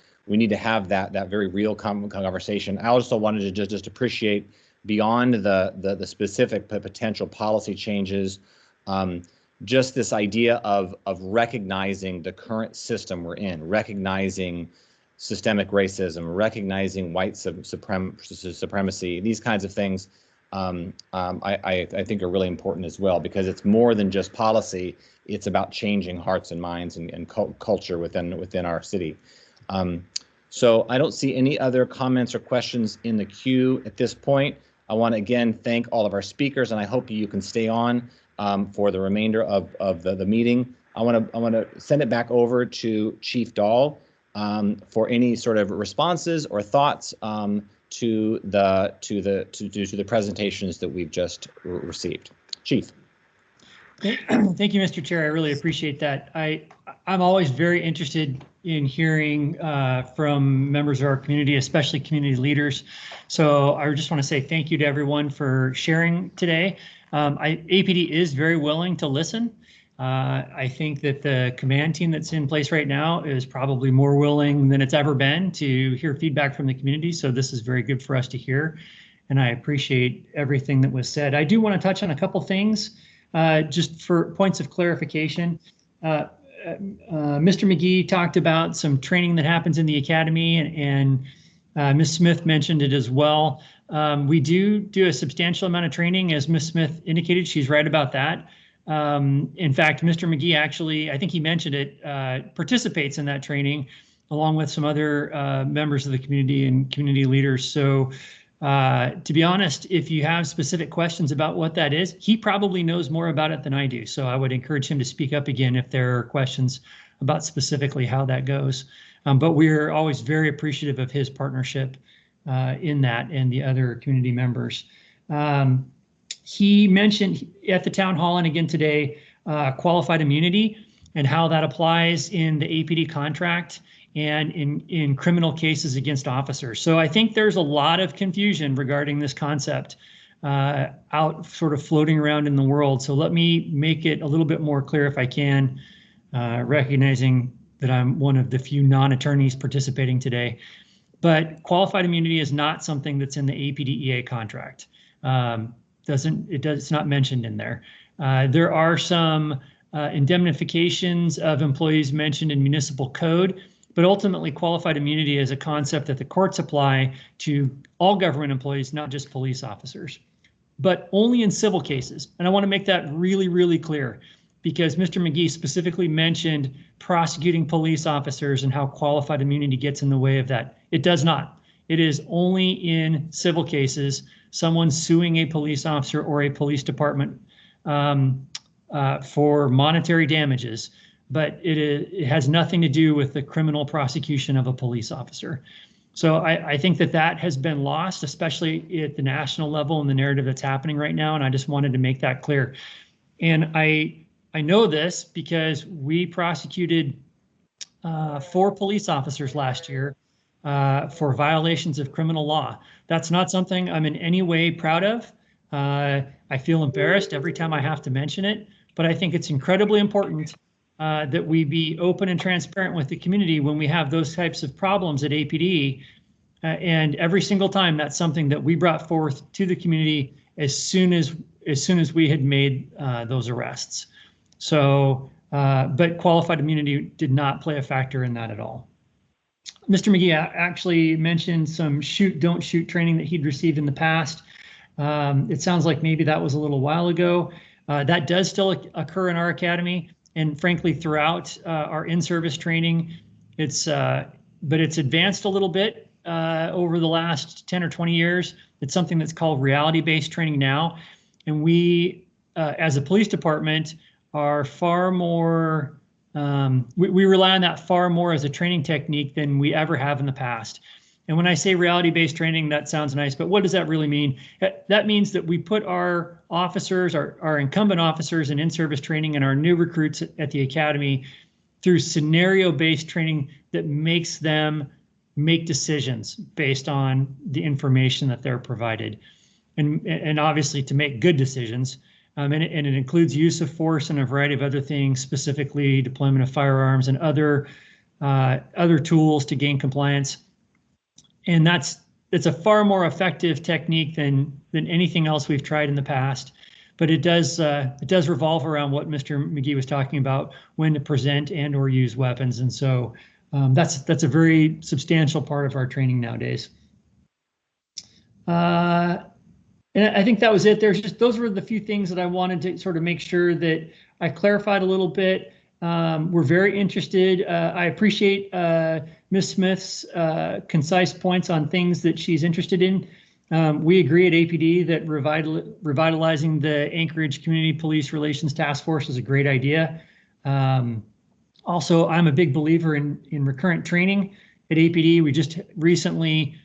have that very real conversation. I also wanted to just appreciate, beyond the specific potential policy changes, just this idea of recognizing the current system we're in, recognizing systemic racism, recognizing white supremacy, these kinds of things. I think are really important as well, because it's more than just policy. It's about changing hearts and minds and culture within our city. So I don't see any other comments or questions in the queue at this point. I want to again thank all of our speakers, and I hope you can stay on for the remainder of the meeting. I want to send it back over to Chief Dahl for any sort of responses or thoughts to the presentations that we've just received. Chief. Thank you, Mr. Chair. I really appreciate that. I'm always very interested in hearing from members of our community, especially community leaders. So I just want to say thank you to everyone for sharing today. APD is very willing to listen. I think that the command team that's in place right now is probably more willing than it's ever been to hear feedback from the community. So this is very good for us to hear. And I appreciate everything that was said. I do want to touch on a couple things just for points of clarification. Mr. McGee talked about some training that happens in the academy, and Ms. Smith mentioned it as well. We do a substantial amount of training, as Ms. Smith indicated. She's right about that. In fact, Mr. McGee actually, I think he mentioned it, participates in that training along with some other members of the community and community leaders. So to be honest, if you have specific questions about what that is, he probably knows more about it than I do. So I would encourage him to speak up again if there are questions about specifically how that goes. But we're always very appreciative of his partnership in that and the other community members. He mentioned at the town hall and again today, qualified immunity and how that applies in the APD contract and in criminal cases against officers. So I think there's a lot of confusion regarding this concept out sort of floating around in the world. So let me make it a little bit more clear if I can, recognizing that I'm one of the few non-attorneys participating today. But qualified immunity is not something that's in the APDEA contract. It's not mentioned in there. There are some indemnifications of employees mentioned in municipal code, but ultimately qualified immunity is a concept that the courts apply to all government employees, not just police officers, but only in civil cases. And I want to make that really, really clear, because Mr. McGee specifically mentioned prosecuting police officers and how qualified immunity gets in the way of that. It does not. It is only in civil cases, someone suing a police officer or a police department for monetary damages, but it has nothing to do with the criminal prosecution of a police officer. So I think that has been lost, especially at the national level in the narrative that's happening right now. And I just wanted to make that clear. And I know this because we prosecuted 4 police officers last year for violations of criminal law. That's not something I'm in any way proud of. I feel embarrassed every time I have to mention it, but I think it's incredibly important that we be open and transparent with the community when we have those types of problems at APD. And every single time, that's something that we brought forth to the community as soon as we had made those arrests. So, but qualified immunity did not play a factor in that at all. Mr. McGee actually mentioned some shoot, don't shoot training that he'd received in the past. It sounds like maybe that was a little while ago. That does still occur in our academy, and frankly, throughout our in-service training. But it's advanced a little bit over the last 10 or 20 years. It's something that's called reality-based training now. And we, as a police department, are far more, we rely on that far more as a training technique than we ever have in the past. And when I say reality-based training, that sounds nice, but what does that really mean? That means that we put our officers, our incumbent officers in in-service training and our new recruits at the academy through scenario-based training that makes them make decisions based on the information that they're provided. And obviously to make good decisions. And it includes use of force and a variety of other things, specifically deployment of firearms and other tools to gain compliance. And it's a far more effective technique than anything else we've tried in the past. But it does revolve around what Mr. McGee was talking about, when to present and or use weapons. And so that's a very substantial part of our training nowadays. And I think that was it. Those were the few things that I wanted to sort of make sure that I clarified a little bit. We're very interested. I appreciate Ms. Smith's concise points on things that she's interested in. We agree at APD that revitalizing the Anchorage Community Police Relations Task Force is a great idea. Also, I'm a big believer in recurrent training at APD. We just recently,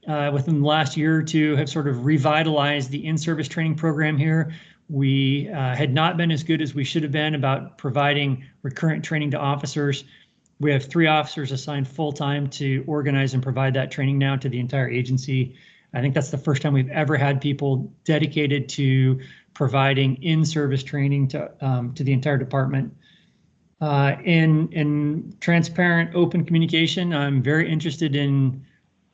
within the last year or two, have sort of revitalized the in-service training program here. We had not been as good as we should have been about providing recurrent training to officers. We have 3 officers assigned full-time to organize and provide that training now to the entire agency. I think that's the first time we've ever had people dedicated to providing in-service training to the entire department. In transparent, open communication, I'm very interested in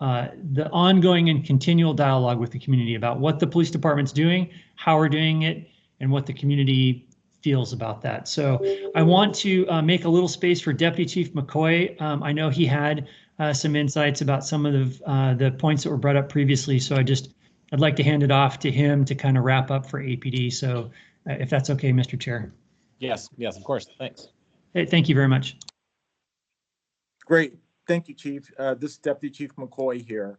the ongoing and continual dialogue with the community about what the police department's doing, how we're doing it, and what the community feels about that. So I want to make a little space for Deputy Chief McCoy. I know he had some insights about some of the points that were brought up previously. So I'd like to hand it off to him to kind of wrap up for APD. So if that's okay, Mr. Chair. Yes, of course. Thanks. Hey, thank you very much. Great. Thank you, Chief. This is Deputy Chief McCoy here.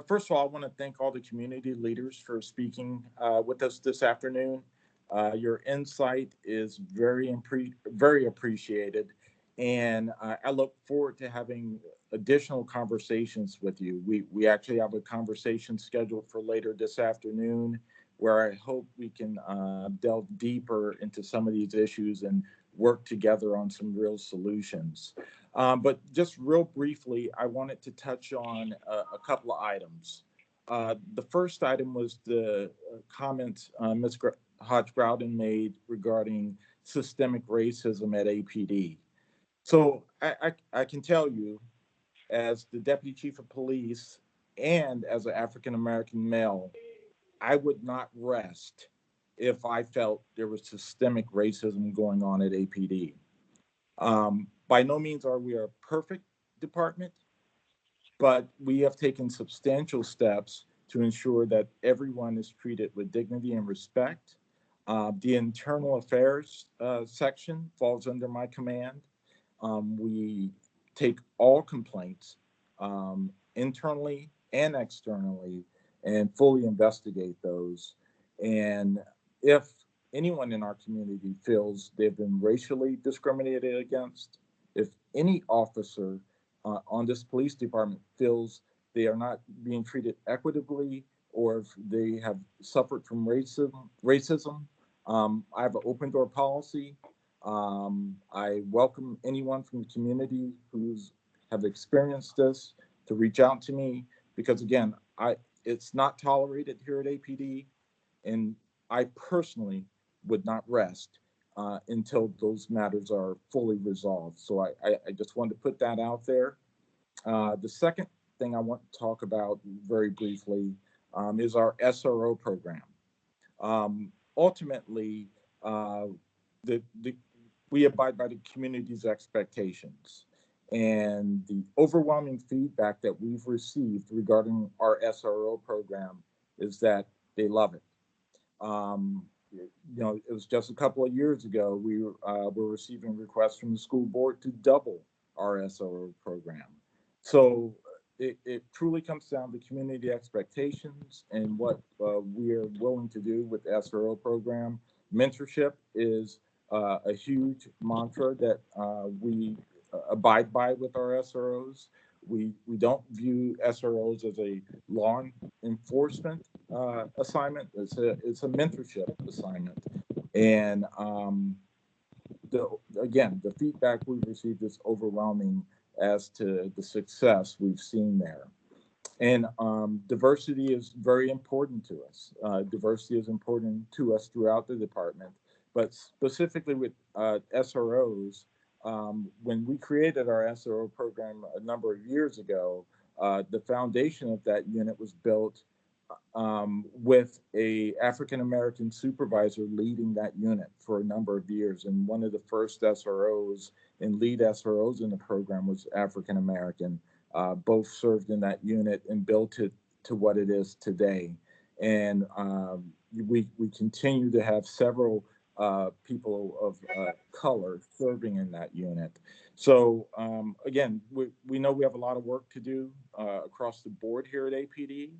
First of all, I want to thank all the community leaders for speaking with us this afternoon. Your insight is very appreciated, and I look forward to having additional conversations with you. We actually have a conversation scheduled for later this afternoon, where I hope we can delve deeper into some of these issues and work together on some real solutions. But just real briefly, I wanted to touch on a couple of items. The first item was the comments Ms. Hodge-Grouden made regarding systemic racism at APD. So I can tell you, as the Deputy Chief of Police and as an African-American male, I would not rest if I felt there was systemic racism going on at APD. By no means are we a perfect department, but we have taken substantial steps to ensure that everyone is treated with dignity and respect. The internal affairs section falls under my command. We take all complaints internally and externally and fully investigate those. And if anyone in our community feels they've been racially discriminated against, if any officer on this police department feels they are not being treated equitably, or if they have suffered from racism, I have an open door policy. I welcome anyone from the community who's have experienced this to reach out to me, because again, it's not tolerated here at APD, and I personally would not rest until those matters are fully resolved. So I just wanted to put that out there. The second thing I want to talk about very briefly is our SRO program. Ultimately, we abide by the community's expectations, and the overwhelming feedback that we've received regarding our SRO program is that they love it. It was just a couple of years ago, we were receiving requests from the school board to double our SRO program. So it truly comes down to community expectations and what we are willing to do with the SRO program. Mentorship is a huge mantra that we abide by with our SROs. We don't view SROs as a law enforcement assignment. It's a mentorship assignment. And the feedback we've received is overwhelming as to the success we've seen there. And diversity is very important to us. Diversity is important to us throughout the department, but specifically with SROs, when we created our SRO program a number of years ago, the foundation of that unit was built with a African-American supervisor leading that unit for a number of years. And one of the first SROs and lead SROs in the program was African-American. Both served in that unit and built it to what it is today. And we continue to have several people of color serving in that unit. So again, we know we have a lot of work to do across the board here at APD.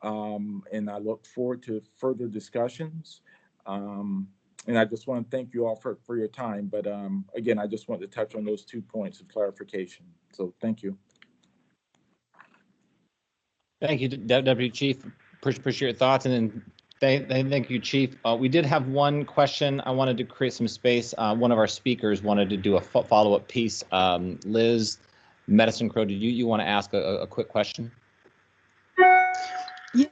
And I look forward to further discussions. And I just want to thank you all for your time. But again, I just want to touch on those 2 points of clarification. So thank you. Thank you, Deputy Chief. Appreciate your thoughts. And then thank you, Chief. We did have one question. I wanted to create some space. One of our speakers wanted to do a follow-up piece. Liz, Medicine Crow, did you want to ask a quick question? Yeah,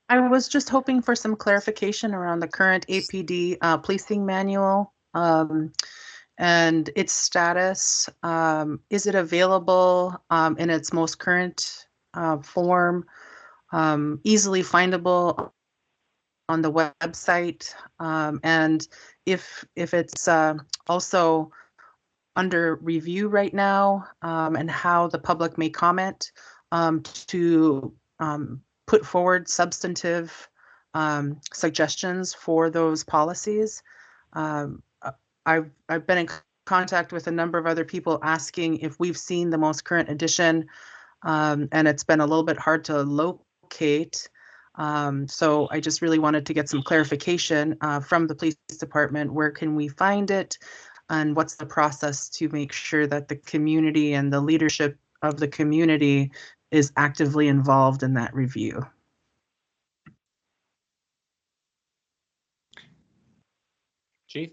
I was just hoping for some clarification around the current APD policing manual and its status. Is it available in its most current form, easily findable on the website, and if it's also under review right now, and how the public may comment to put forward substantive suggestions for those policies. I've been in contact with a number of other people asking if we've seen the most current edition, and it's been a little bit hard to locate. So I just really wanted to get some clarification from the police department. Where can we find it? And what's the process to make sure that the community and the leadership of the community is actively involved in that review? Chief?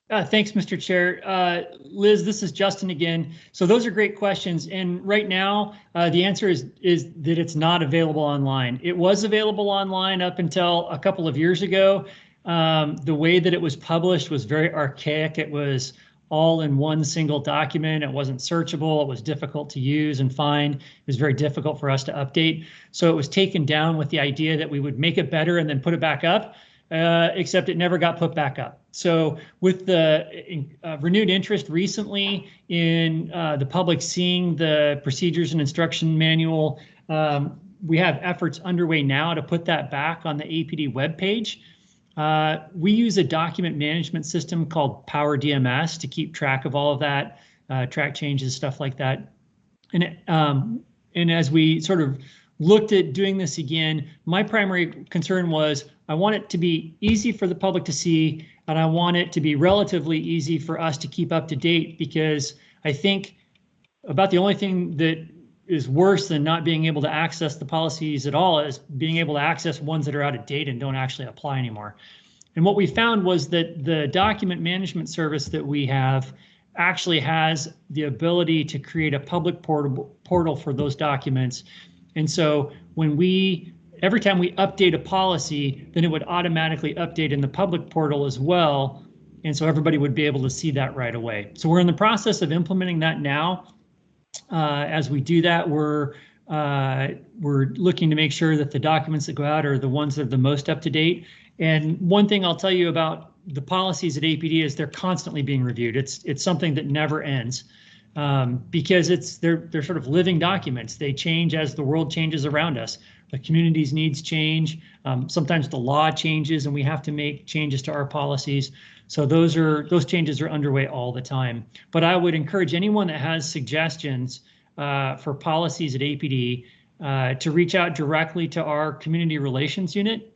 Thanks, Mr. Chair. Liz, this is Justin again. So those are great questions. And right now, the answer is that it's not available online. It was available online up until a couple of years ago. The way that it was published was very archaic. It was all in one single document. It wasn't searchable. It was difficult to use and find. It was very difficult for us to update. So it was taken down with the idea that we would make it better and then put it back up, except it never got put back up. So with the renewed interest recently in the public seeing the procedures and instruction manual, we have efforts underway now to put that back on the APD webpage. We use a document management system called Power DMS to keep track of all of that, track changes, stuff like that. And as we sort of looked at doing this again, my primary concern was I want it to be easy for the public to see, and I want it to be relatively easy for us to keep up to date, because I think about the only thing that is worse than not being able to access the policies at all is being able to access ones that are out of date and don't actually apply anymore. And what we found was that the document management service that we have actually has the ability to create a public portal for those documents. And so when every time we update a policy, then it would automatically update in the public portal as well. And so everybody would be able to see that right away. So we're in the process of implementing that now. As we do that, we're looking to make sure that the documents that go out are the ones that are the most up to date. And one thing I'll tell you about the policies at APD is they're constantly being reviewed. It's something that never ends, because they're sort of living documents. They change as the world changes around us. The community's needs change. Sometimes the law changes, and we have to make changes to our policies. So those changes are underway all the time. But I would encourage anyone that has suggestions for policies at APD to reach out directly to our community relations unit.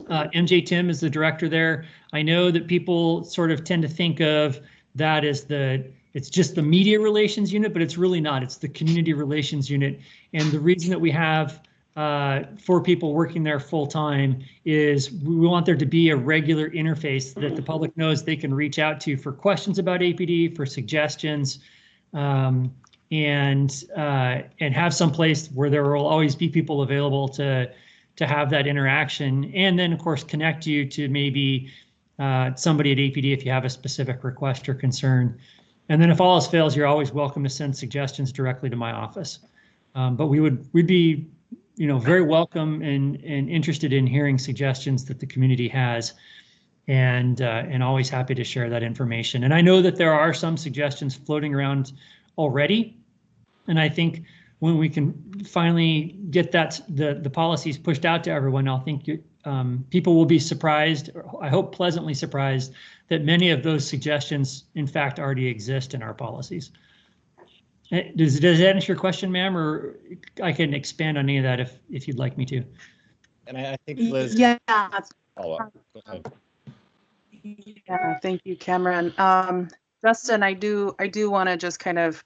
MJ Tim is the director there. I know that people sort of tend to think of that as the it's just the media relations unit, but it's really not. It's the community relations unit. And the reason that we have 4 people working there full time is we want there to be a regular interface that the public knows they can reach out to for questions about APD, for suggestions, and have some place where there will always be people available to have that interaction. And then of course connect you to maybe somebody at APD if you have a specific request or concern. And then if all else fails, you're always welcome to send suggestions directly to my office. But we'd be, very welcome and interested in hearing suggestions that the community has, and always happy to share that information. And I know that there are some suggestions floating around already, and I think when we can finally get the policies pushed out to everyone, I'll think people will be surprised, or I hope pleasantly surprised, that many of those suggestions in fact already exist in our policies. Does that answer your question, ma'am, or I can expand on any of that if you'd like me to? And I think Liz. Yeah. Follow up. Go ahead. Yeah, thank you, Cameron. Justin, I do want to just kind of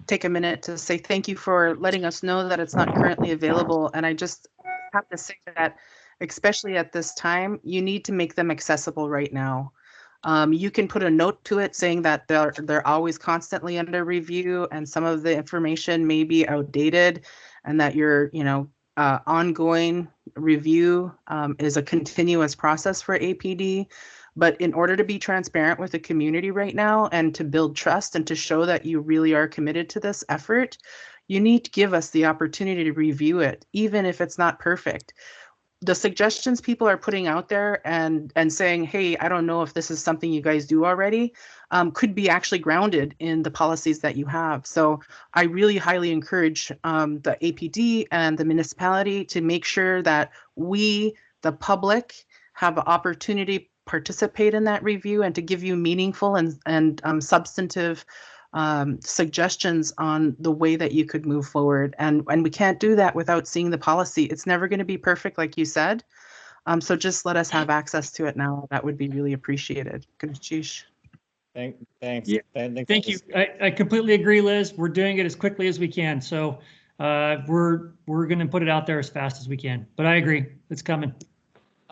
take a minute to say thank you for letting us know that it's not currently available. And I just have to say that, especially at this time, you need to make them accessible right now. You can put a note to it saying that they're always constantly under review, and some of the information may be outdated, and that your ongoing review is a continuous process for APD. But in order to be transparent with the community right now and to build trust and to show that you really are committed to this effort, you need to give us the opportunity to review it, even if it's not perfect. The suggestions people are putting out there and saying, hey, I don't know if this is something you guys do already, could be actually grounded in the policies that you have. So I really highly encourage the APD and the municipality to make sure that we, the public, have an opportunity to participate in that review and to give you meaningful and substantive suggestions on the way that you could move forward. And we can't do that without seeing the policy. It's never going to be perfect, like you said. So just let us have access to it now. That would be really appreciated. Kunishish. Thanks. Yeah. Thank you. I completely agree, Liz. We're doing it as quickly as we can. So we're going to put it out there as fast as we can. But I agree, it's coming.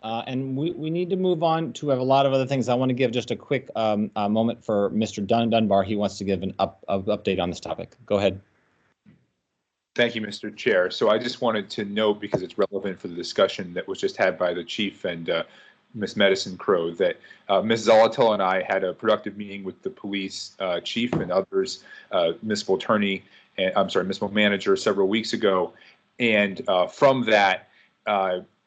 And we need to move on to have a lot of other things. I want to give just a quick moment for Mr. Dunbar. He wants to give an update on this topic. Go ahead. Thank you, Mr. Chair. So I just wanted to note, because it's relevant for the discussion that was just had by the chief and Ms. Medicine Crow, that Ms. Zolotel and I had a productive meeting with the police chief and others, municipal attorney, and municipal manager several weeks ago. And from that,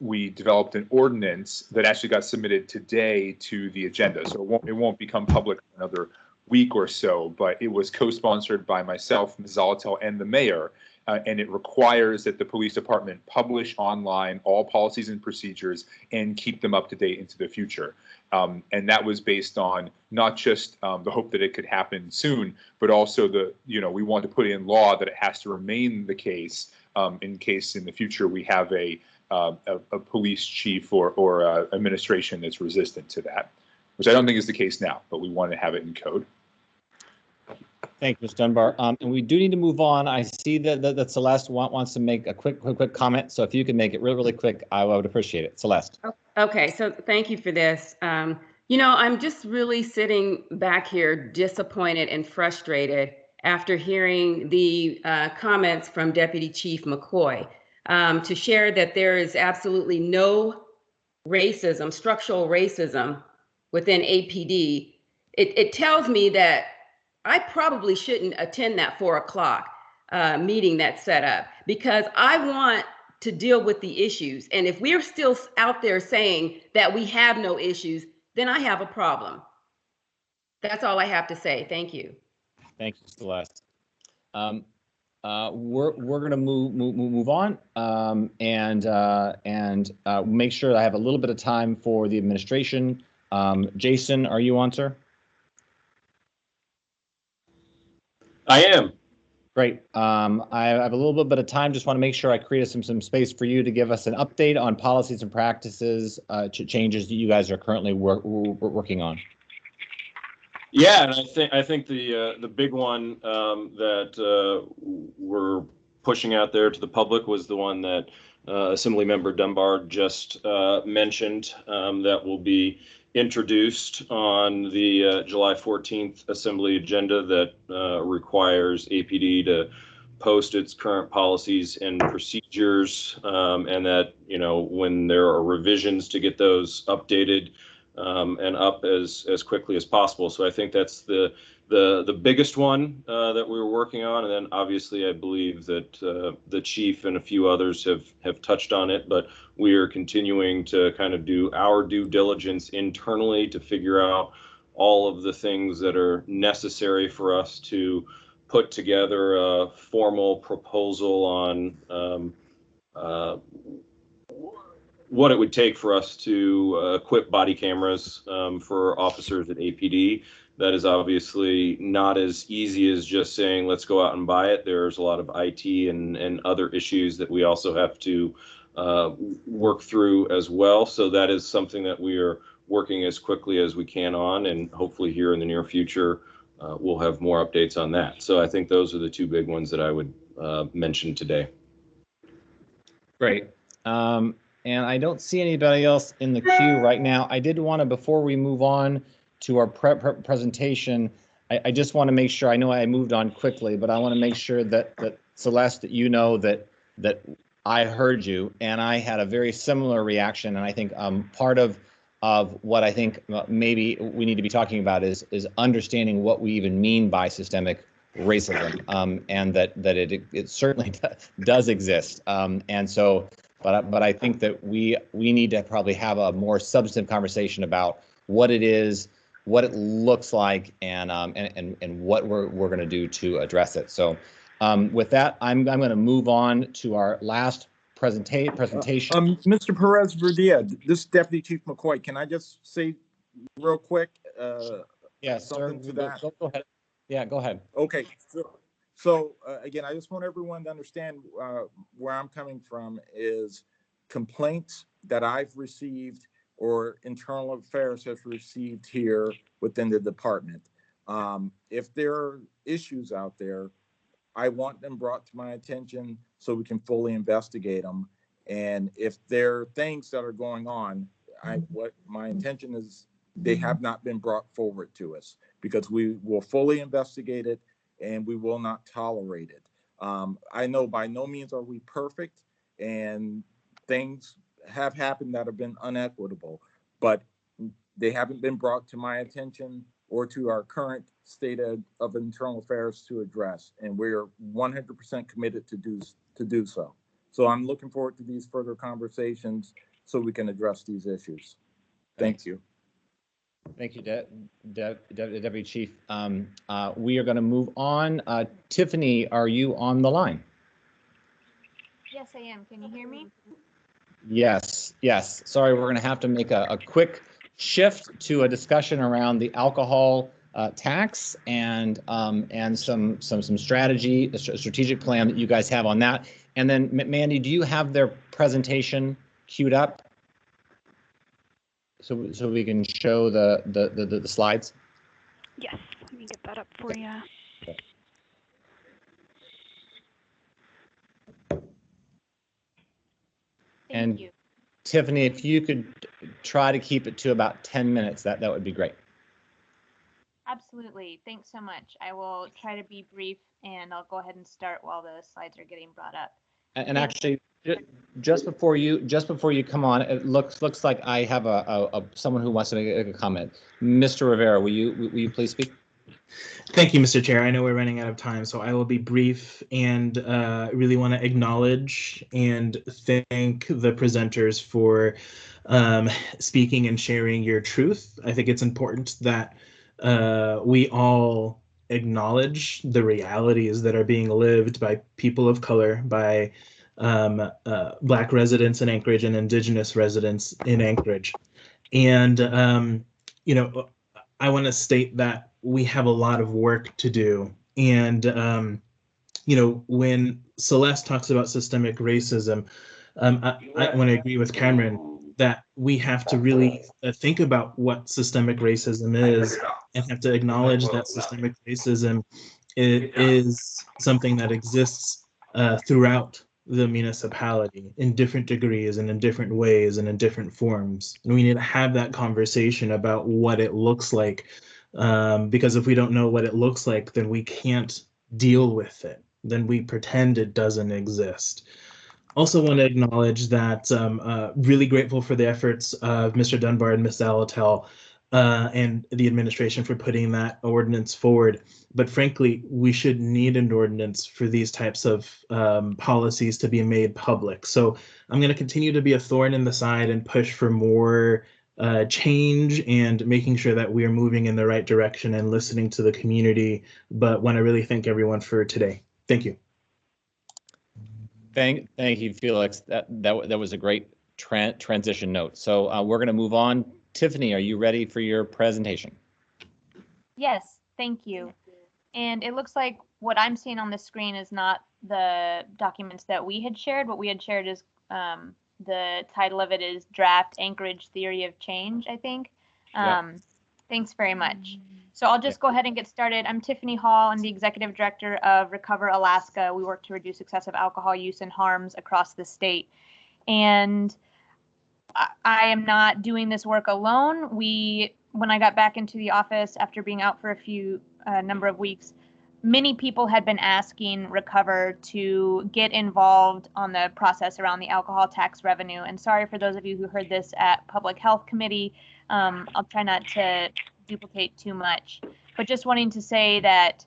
we developed an ordinance that actually got submitted today to the agenda. So it won't become public for another week or so, but it was co-sponsored by myself, Ms. Zolotel, and the mayor. And it requires that the police department publish online all policies and procedures and keep them up to date into the future. And that was based on not just the hope that it could happen soon, but also we want to put in law that it has to remain the case in case in the future we have a police chief or administration that's resistant to that, which I don't think is the case now, but we want to have it in code. Thank you, Mr. Dunbar. And we do need to move on. I see that Celeste wants to make a quick comment. So if you can make it really quick, I would appreciate it. Celeste. Okay, so thank you for this. I'm just really sitting back here disappointed and frustrated after hearing the comments from Deputy Chief McCoy to share that there is absolutely no racism, structural racism within APD. It tells me that I probably shouldn't attend that 4 o'clock meeting that's set up, because I want to deal with the issues. And if we're still out there saying that we have no issues, then I have a problem. That's all I have to say. Thank you. Thank you, Celeste. We're going to move on and make sure that I have a little bit of time for the administration. Jason, are you on, sir? I am. Great. I have a little bit of time. Just want to make sure I created some space for you to give us an update on policies and practices changes that you guys are currently working on. Yeah, and I think the big one that we're pushing out there to the public was the one that Assemblymember Dunbar just mentioned, that will be introduced on the July 14th Assembly agenda, that requires APD to post its current policies and procedures, and that, when there are revisions, to get those updated and up as quickly as possible. So I think that's the biggest one that we were working on, and then obviously I believe that the chief and a few others have touched on it, but we are continuing to kind of do our due diligence internally to figure out all of the things that are necessary for us to put together a formal proposal on what it would take for us to equip body cameras for officers at APD. That is obviously not as easy as just saying, let's go out and buy it. There's a lot of IT and other issues that we also have to work through as well. So that is something that we are working as quickly as we can on, and hopefully here in the near future, we'll have more updates on that. So I think those are the two big ones that I would mention today. Great. And I don't see anybody else in the queue right now. I did want to, before we move on to our presentation, I just want to make sure, I know I moved on quickly, but I want to make sure that Celeste, that you know that I heard you, and I had a very similar reaction. And I think part of what I think maybe we need to be talking about is understanding what we even mean by systemic racism, and that it certainly does exist. And so, but I think that we need to probably have a more substantive conversation about what it is, what it looks like, and what we're going to do to address it. So with that, I'm going to move on to our last presentation. Mr. Perez Verdia, this is Deputy Chief McCoy. Can I just say real quick something to that? Go ahead. Yeah, go ahead. Okay. So again, I just want everyone to understand where I'm coming from is complaints that I've received or internal affairs have received here within the department. If there are issues out there, I want them brought to my attention so we can fully investigate them. And if there are things that are going on, what my intention is, they have not been brought forward to us, because we will fully investigate it and we will not tolerate it. I know by no means are we perfect, and things have happened that have been unequitable, but they haven't been brought to my attention or to our current state of internal affairs to address, and we're 100% committed to do so. So I'm looking forward to these further conversations so we can address these issues. Thank you. Thank you, Deputy Chief. We are going to move on. Tiffany, are you on the line? Yes, I am. Can you hear me? Yes. Sorry, we're going to have to make a quick shift to a discussion around the alcohol tax and some strategic plan that you guys have on that. And then, Mandy, do you have their presentation queued up so we can show the slides? Yes, let me get that up for you. And Tiffany, if you could try to keep it to about 10 minutes, that would be great. Absolutely. Thanks so much. I will try to be brief, and I'll go ahead and start while the slides are getting brought up. And actually, just before you come on, it looks like I have someone who wants to make a comment. Mr. Rivera, will you please speak? Thank you, Mr. Chair. I know we're running out of time, so I will be brief, and really want to acknowledge and thank the presenters for speaking and sharing your truth. I think it's important that we all acknowledge the realities that are being lived by people of color, by Black residents in Anchorage and Indigenous residents in Anchorage. And, I want to state that we have a lot of work to do. And, when Celeste talks about systemic racism, I want to agree with Cameron. that we have to really think about what systemic racism is, and have to acknowledge that systemic racism is something that exists throughout the municipality in different degrees and in different ways and in different forms. And we need to have that conversation about what it looks like, because if we don't know what it looks like, then we can't deal with it. Then we pretend it doesn't exist. Also want to acknowledge that really grateful for the efforts of Mr. Dunbar and Ms. Zalatel and the administration for putting that ordinance forward. But frankly, we should need an ordinance for these types of policies to be made public. So I'm going to continue to be a thorn in the side and push for more change and making sure that we are moving in the right direction and listening to the community. But want to really thank everyone for today. Thank you. Thank you, Felix. That was a great transition note. So we're going to move on. Tiffany, are you ready for your presentation? Yes, thank you. And it looks like what I'm seeing on the screen is not the documents that we had shared. What we had shared is the title of it is Draft Anchorage Theory of Change, I think. Thanks very much. So I'll just go ahead and get started. I'm Tiffany Hall. I'm the Executive Director of Recover Alaska. We work to reduce excessive alcohol use and harms across the state. And I am not doing this work alone. When I got back into the office after being out for a number of weeks, many people had been asking Recover to get involved on the process around the alcohol tax revenue. And sorry for those of you who heard this at Public Health Committee. I'll try not to duplicate too much, but just wanting to say that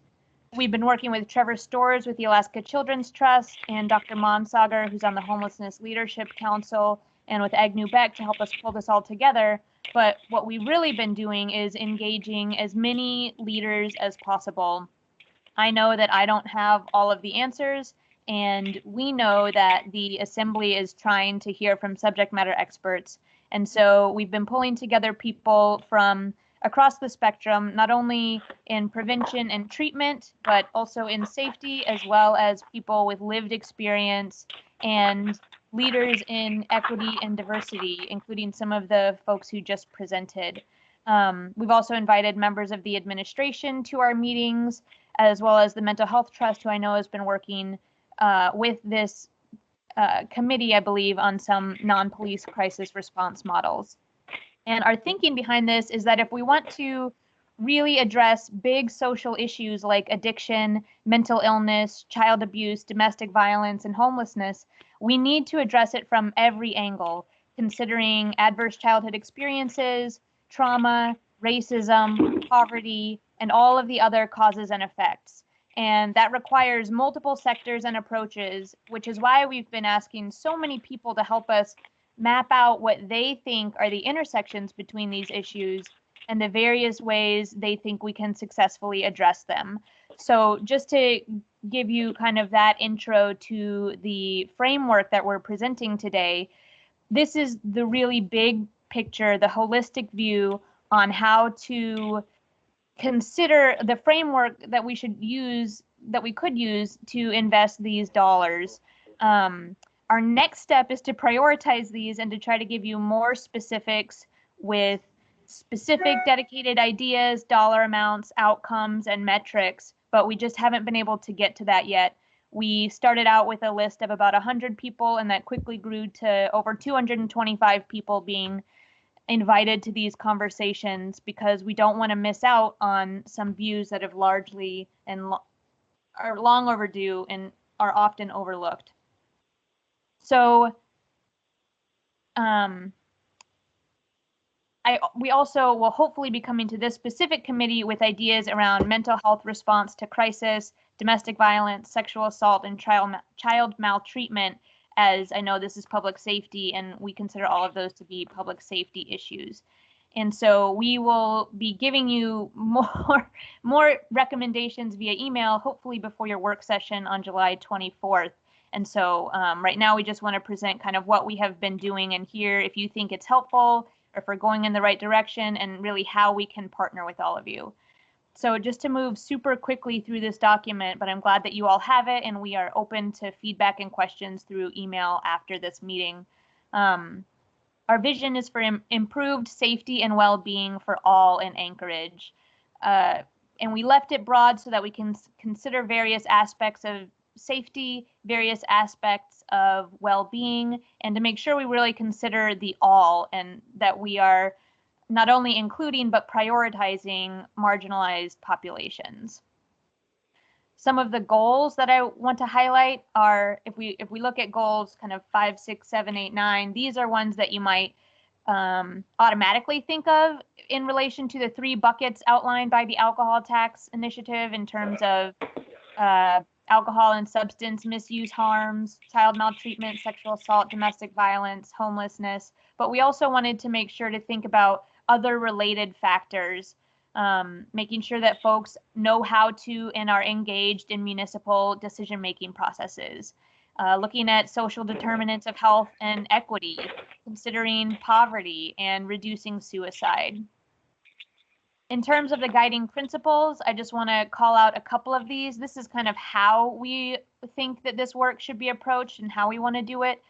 we've been working with Trevor Storrs with the Alaska Children's Trust and Dr. Monsager, who's on the Homelessness Leadership Council, and with Agnew Beck to help us pull this all together. But what we've really been doing is engaging as many leaders as possible. I know that I don't have all of the answers, and we know that the Assembly is trying to hear from subject matter experts. And so we've been pulling together people from across the spectrum, not only in prevention and treatment, but also in safety, as well as people with lived experience and leaders in equity and diversity, including some of the folks who just presented. We've also invited members of the administration to our meetings, as well as the Mental Health Trust, who I know has been working with this committee, I believe, on some non-police crisis response models. And our thinking behind this is that if we want to really address big social issues like addiction, mental illness, child abuse, domestic violence, and homelessness, we need to address it from every angle, considering adverse childhood experiences, trauma, racism, poverty, and all of the other causes and effects. And that requires multiple sectors and approaches, which is why we've been asking so many people to help us map out what they think are the intersections between these issues and the various ways they think we can successfully address them. So just to give you kind of that intro to the framework that we're presenting today, this is the really big picture, the holistic view on how to consider the framework that we should use, that we could use to invest these dollars. Our next step is to prioritize these and to try to give you more specifics with specific dedicated ideas, dollar amounts, outcomes, and metrics, but we just haven't been able to get to that yet. We started out with a list of about 100 people, and that quickly grew to over 225 people being invited to these conversations because we don't want to miss out on some views that have largely and are long overdue and are often overlooked. So we also will hopefully be coming to this specific committee with ideas around mental health response to crisis, domestic violence, sexual assault, and child maltreatment, as I know this is public safety, and we consider all of those to be public safety issues. And so we will be giving you more recommendations via email, hopefully before your work session on July 24th. And so right now we just want to present kind of what we have been doing and hear if you think it's helpful or if we're going in the right direction and really how we can partner with all of you. So just to move super quickly through this document, but I'm glad that you all have it and we are open to feedback and questions through email after this meeting. Our Our vision is for improved safety and well-being for all in Anchorage. And we left it broad so that we can consider various aspects of safety, various aspects of well-being, and to make sure we really consider the all, and that we are not only including but prioritizing marginalized populations. Some of the goals that I want to highlight are, if we look at goals kind of 5, 6, 7, 8, 9, these are ones that you might automatically think of in relation to the 3 buckets outlined by the Alcohol Tax Initiative in terms of alcohol and substance misuse harms, child maltreatment, sexual assault, domestic violence, homelessness. But we also wanted to make sure to think about other related factors, making sure that folks know how to and are engaged in municipal decision-making processes, looking at social determinants of health and equity, considering poverty and reducing suicide. In terms of the guiding principles, I just want to call out a couple of these. This is kind of how we think that this work should be approached and how we want to do it.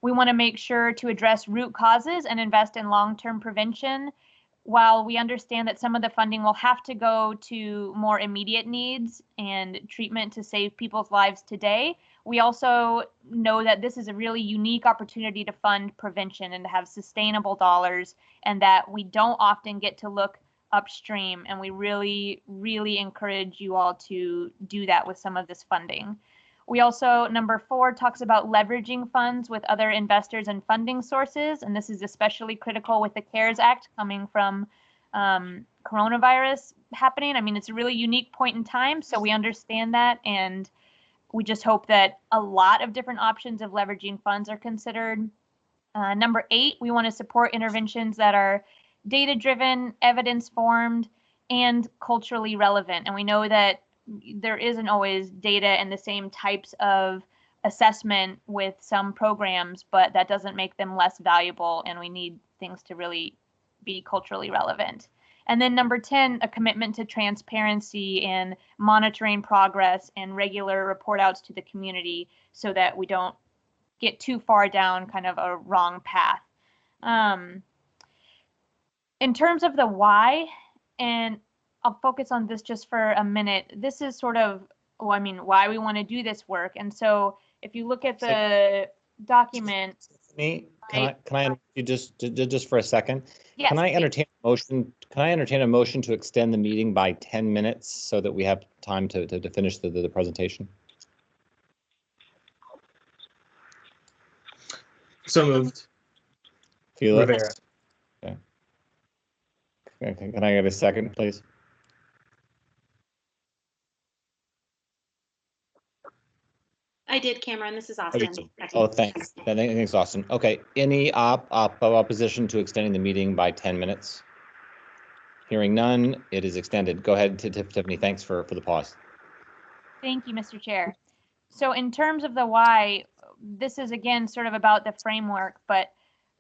We want to make sure to address root causes and invest in long-term prevention. While we understand that some of the funding will have to go to more immediate needs and treatment to save people's lives today, we also know that this is a really unique opportunity to fund prevention and to have sustainable dollars, and that we don't often get to look upstream. And we really, really encourage you all to do that with some of this funding. We also, number 4, talks about leveraging funds with other investors and funding sources. And this is especially critical with the CARES Act coming from coronavirus happening. I mean, it's a really unique point in time, so we understand that. And we just hope that a lot of different options of leveraging funds are considered. Number 8, we want to support interventions that are data-driven, evidence-formed, and culturally relevant. And we know that there isn't always data and the same types of assessment with some programs, but that doesn't make them less valuable, and we need things to really be culturally relevant. And then number 10, a commitment to transparency and monitoring progress and regular report outs to the community so that we don't get too far down kind of a wrong path. In terms of the why, and I'll focus on this just for a minute. This is sort of, well, I mean, why we want to do this work. And so if you look at the document. Can I you just for a second? Yes, Can I entertain a motion? Can I entertain a motion to extend the meeting by 10 minutes so that we have time to finish the presentation? So moved. Felix? Rivera. Okay. Can I get a second, please? I did, Cameron. This is Austin. Oh, thanks. Thanks, Austin. Okay. Any opposition to extending the meeting by 10 minutes? Hearing none, it is extended. Go ahead, Tiffany. Thanks for the pause. Thank you, Mr. Chair. So in terms of the why, this is again sort of about the framework, but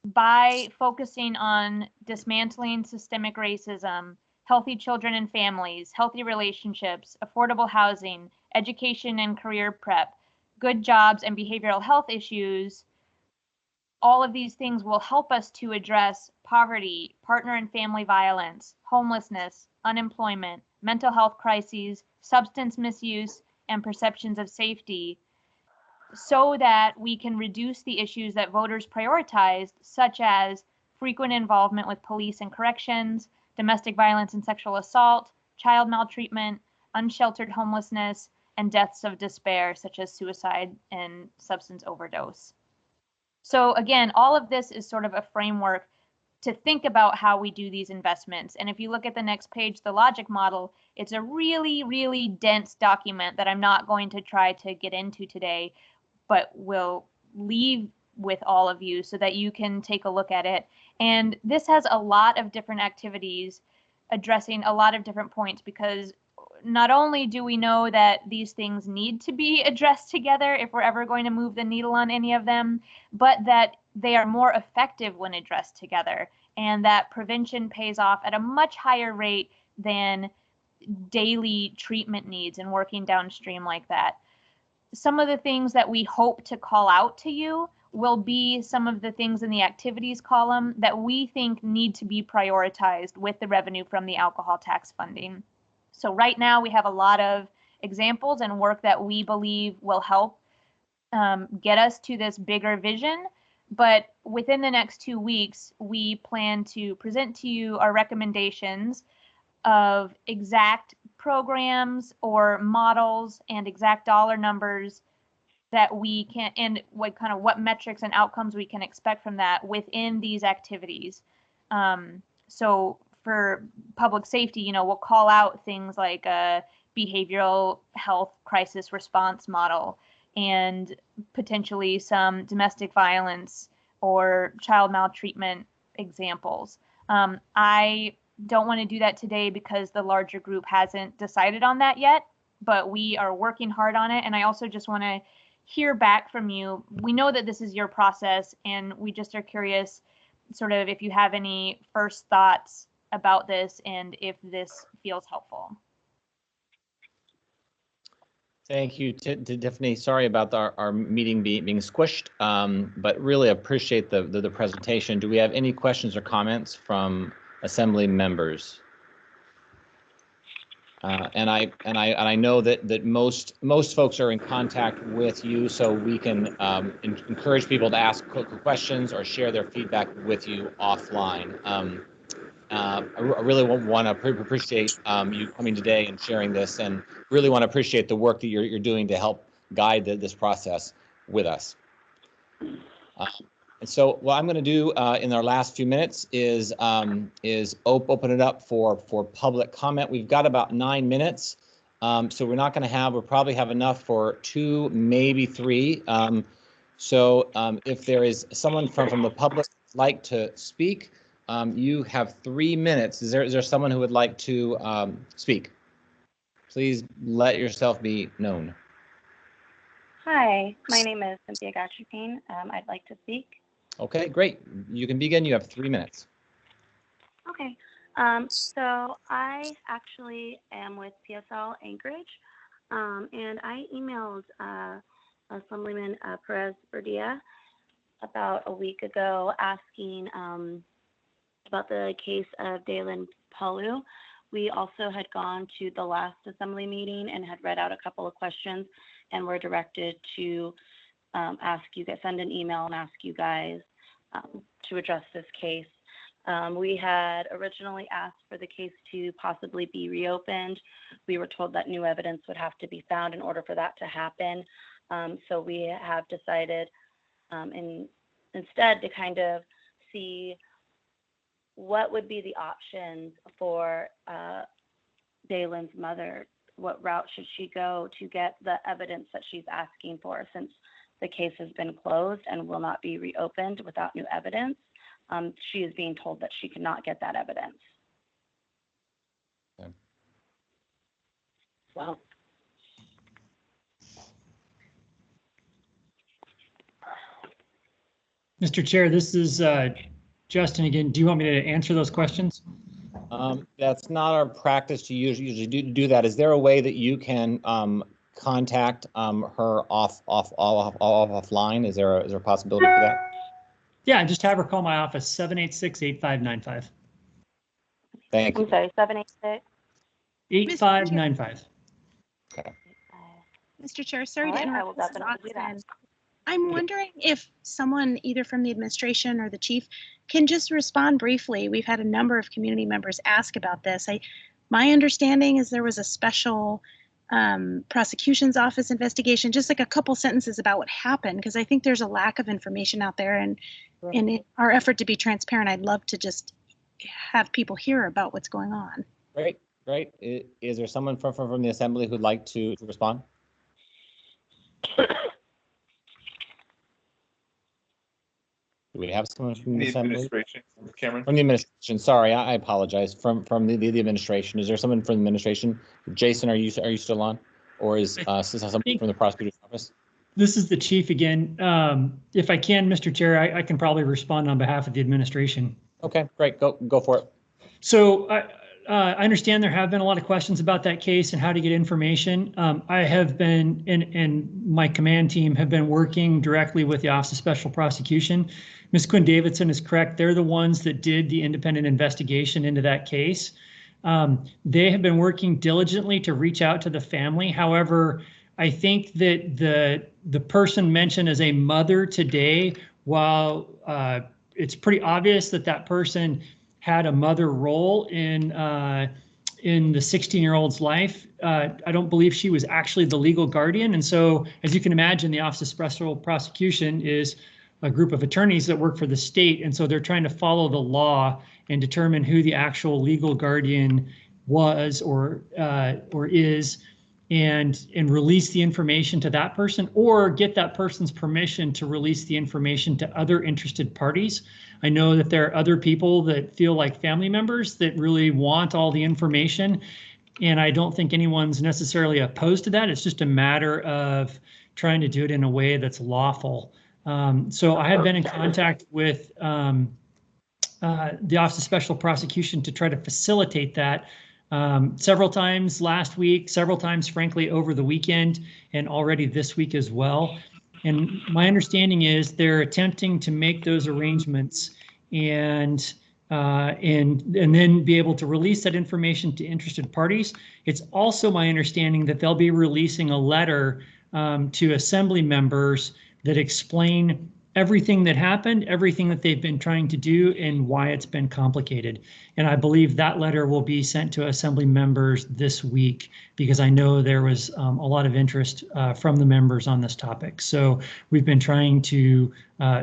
by focusing on dismantling systemic racism, healthy children and families, healthy relationships, affordable housing, education and career prep, good jobs, and behavioral health issues, all of these things will help us to address poverty, partner and family violence, homelessness, unemployment, mental health crises, substance misuse, and perceptions of safety, so that we can reduce the issues that voters prioritized, such as frequent involvement with police and corrections, domestic violence and sexual assault, child maltreatment, unsheltered homelessness, and deaths of despair, such as suicide and substance overdose. So again, all of this is sort of a framework to think about how we do these investments. And if you look at the next page, the logic model, it's a really, really dense document that I'm not going to try to get into today, but will leave with all of you so that you can take a look at it. And this has a lot of different activities addressing a lot of different points, because not only do we know that these things need to be addressed together if we're ever going to move the needle on any of them, but that they are more effective when addressed together, and that prevention pays off at a much higher rate than daily treatment needs and working downstream like that. Some of the things that we hope to call out to you will be some of the things in the activities column that we think need to be prioritized with the revenue from the alcohol tax funding. So right now we have a lot of examples and work that we believe will help get us to this bigger vision. But within the next 2 weeks, we plan to present to you our recommendations of exact programs or models and exact dollar numbers that we can, and what metrics and outcomes we can expect from that within these activities. So for public safety, we'll call out things like a behavioral health crisis response model and potentially some domestic violence or child maltreatment examples. I don't want to do that today because the larger group hasn't decided on that yet, but we are working hard on it. And I also just want to hear back from you. We know that this is your process, and we just are curious sort of if you have any first thoughts about this and if this feels helpful. Thank you to Tiffany. Sorry about our meeting being squished, but really appreciate the presentation. Do we have any questions or comments from Assembly members? And I know that most folks are in contact with you, so we can encourage people to ask questions or share their feedback with you offline. I really want to appreciate you coming today and sharing this, and really want to appreciate the work that you're doing to help guide this process with us. And so what I'm going to do in our last few minutes is open it up for public comment. We've got about 9 minutes, so we're not going to have, we'll probably have enough for 2, maybe 3. So if there is someone from the public who'd like to speak, you have 3 minutes. Is there someone who would like to speak? Please let yourself be known. Hi, my name is Cynthia Gotchapine. I'd like to speak. Okay, great. You can begin. You have 3 minutes. Okay. So I actually am with PSL Anchorage, and I emailed Assemblyman Perez Verdia about a week ago asking about the case of Dalen Palu. We also had gone to the last assembly meeting and had read out a couple of questions, and were directed to send an email and ask you guys to address this case. We had originally asked for the case to possibly be reopened. We were told that new evidence would have to be found in order for that to happen. So we have decided instead to kind of see what would be the options for Dalen's mother. What route should she go to get the evidence that she's asking for, since the case has been closed and will not be reopened without new evidence? She is being told that she cannot get that evidence. Okay. Wow. Mr. Chair, this is Justin again. Do you want me to answer those questions? That's not our practice to usually do that. Is there a way that you can contact her offline? Is there a possibility for that? Yeah, just have her call my office, 786-8595. Thank you. I'm sorry, 786? 8595. Okay. Mr. Chair, sorry to I interrupt. will This is definitely do that. Alaskan. I'm wondering if someone either from the administration or the chief can just respond briefly. We've had a number of community members ask about this. My understanding is there was a special prosecution's office investigation, just like a couple sentences about what happened, because I think there's a lack of information out there, and in our effort to be transparent, I'd love to just have people hear about what's going on. Great. Is there someone from the assembly who'd like to respond? Do we have someone from the assembly? Administration, Cameron? From the administration. Sorry, I apologize. From the administration. Is there someone from the administration? Jason, are you still on, or is somebody from the prosecutor's office? This is the chief again. If I can, Mr. Chair, I can probably respond on behalf of the administration. Okay, great. Go for it. So I understand there have been a lot of questions about that case and how to get information. I have been, and my command team have been working directly with the Office of Special Prosecution. Ms. Quinn Davidson is correct. They're the ones that did the independent investigation into that case. They have been working diligently to reach out to the family. However, I think that the person mentioned as a mother today, while it's pretty obvious that that person had a mother role in the 16-year-old's life, I don't believe she was actually the legal guardian. And so, as you can imagine, the Office of Special Prosecution is a group of attorneys that work for the state. And so they're trying to follow the law and determine who the actual legal guardian was or is, and release the information to that person, or get that person's permission to release the information to other interested parties. I know that there are other people that feel like family members that really want all the information, and I don't think anyone's necessarily opposed to that. It's just a matter of trying to do it in a way that's lawful. So I have been in contact with the Office of Special Prosecution to try to facilitate that. Several times last week, several times, frankly, over the weekend, and already this week as well. And my understanding is they're attempting to make those arrangements and then be able to release that information to interested parties. It's also my understanding that they'll be releasing a letter to assembly members that explain everything that happened, everything that they've been trying to do, and why it's been complicated. And I believe that letter will be sent to assembly members this week, because I know there was a lot of interest from the members on this topic. So we've been trying to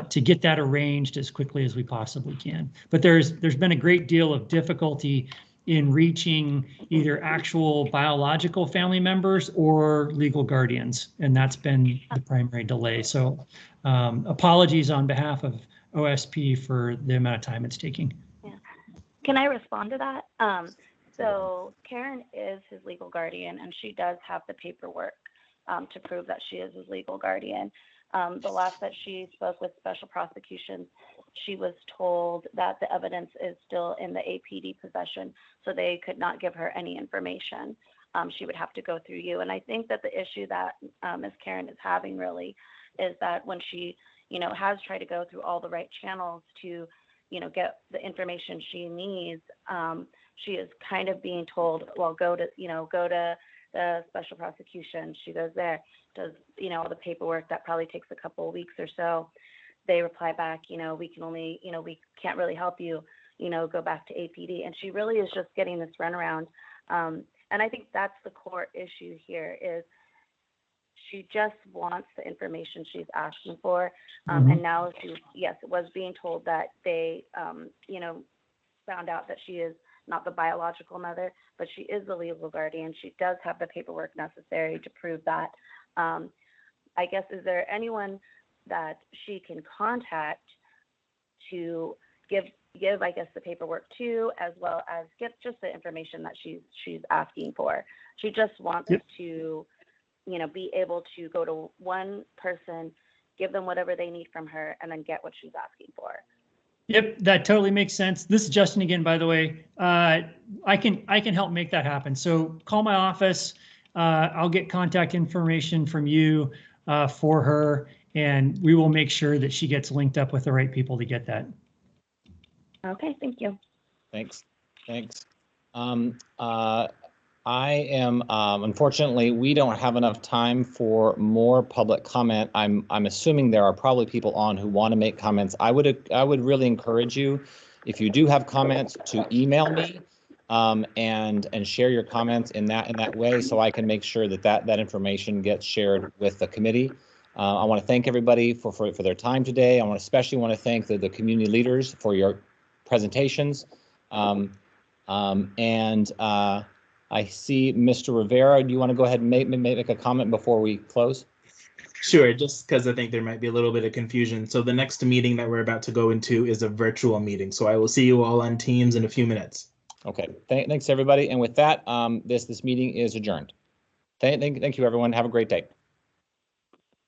get that arranged as quickly as we possibly can. But there's been a great deal of difficulty in reaching either actual biological family members or legal guardians, and that's been the primary delay. So apologies on behalf of OSP for the amount of time it's taking. Yeah. Can I respond to that? So Karen is his legal guardian, and she does have the paperwork to prove that she is his legal guardian. The last that she spoke with Special Prosecutions, she was told that the evidence is still in the APD possession, so they could not give her any information. She would have to go through you. And I think that the issue that Ms. Karen is having really is that when she, has tried to go through all the right channels to, get the information she needs, she is kind of being told, well, go to the Special Prosecution. She goes there, does, all the paperwork. That probably takes a couple of weeks or so. They reply back, we can only, we can't really help you, go back to APD. And she really is just getting this runaround. And I think that's the core issue here is she just wants the information she's asking for. And now it was being told that they, found out that she is not the biological mother, but she is the legal guardian. She does have the paperwork necessary to prove that. I guess, is there anyone that she can contact to give, I guess, the paperwork to, as well as get just the information that she's asking for? She just wants to, be able to go to one person, give them whatever they need from her, and then get what she's asking for. Yep, that totally makes sense. This is Justin again, by the way. I can help make that happen. So call my office. I'll get contact information from you for her, and we will make sure that she gets linked up with the right people to get that. Okay, thank you. Thanks. I am, unfortunately, we don't have enough time for more public comment. I'm assuming there are probably people on who want to make comments. I would really encourage you, if you do have comments, to email me and share your comments in that way, so I can make sure that information gets shared with the committee. I want to thank everybody for their time today. I especially want to thank the community leaders for your presentations. I see Mr. Rivera. Do you want to go ahead and make a comment before we close? Sure, just because I think there might be a little bit of confusion. So the next meeting that we're about to go into is a virtual meeting. So I will see you all on Teams in a few minutes. Okay, thanks everybody. And with that, this meeting is adjourned. Thank you, everyone. Have a great day.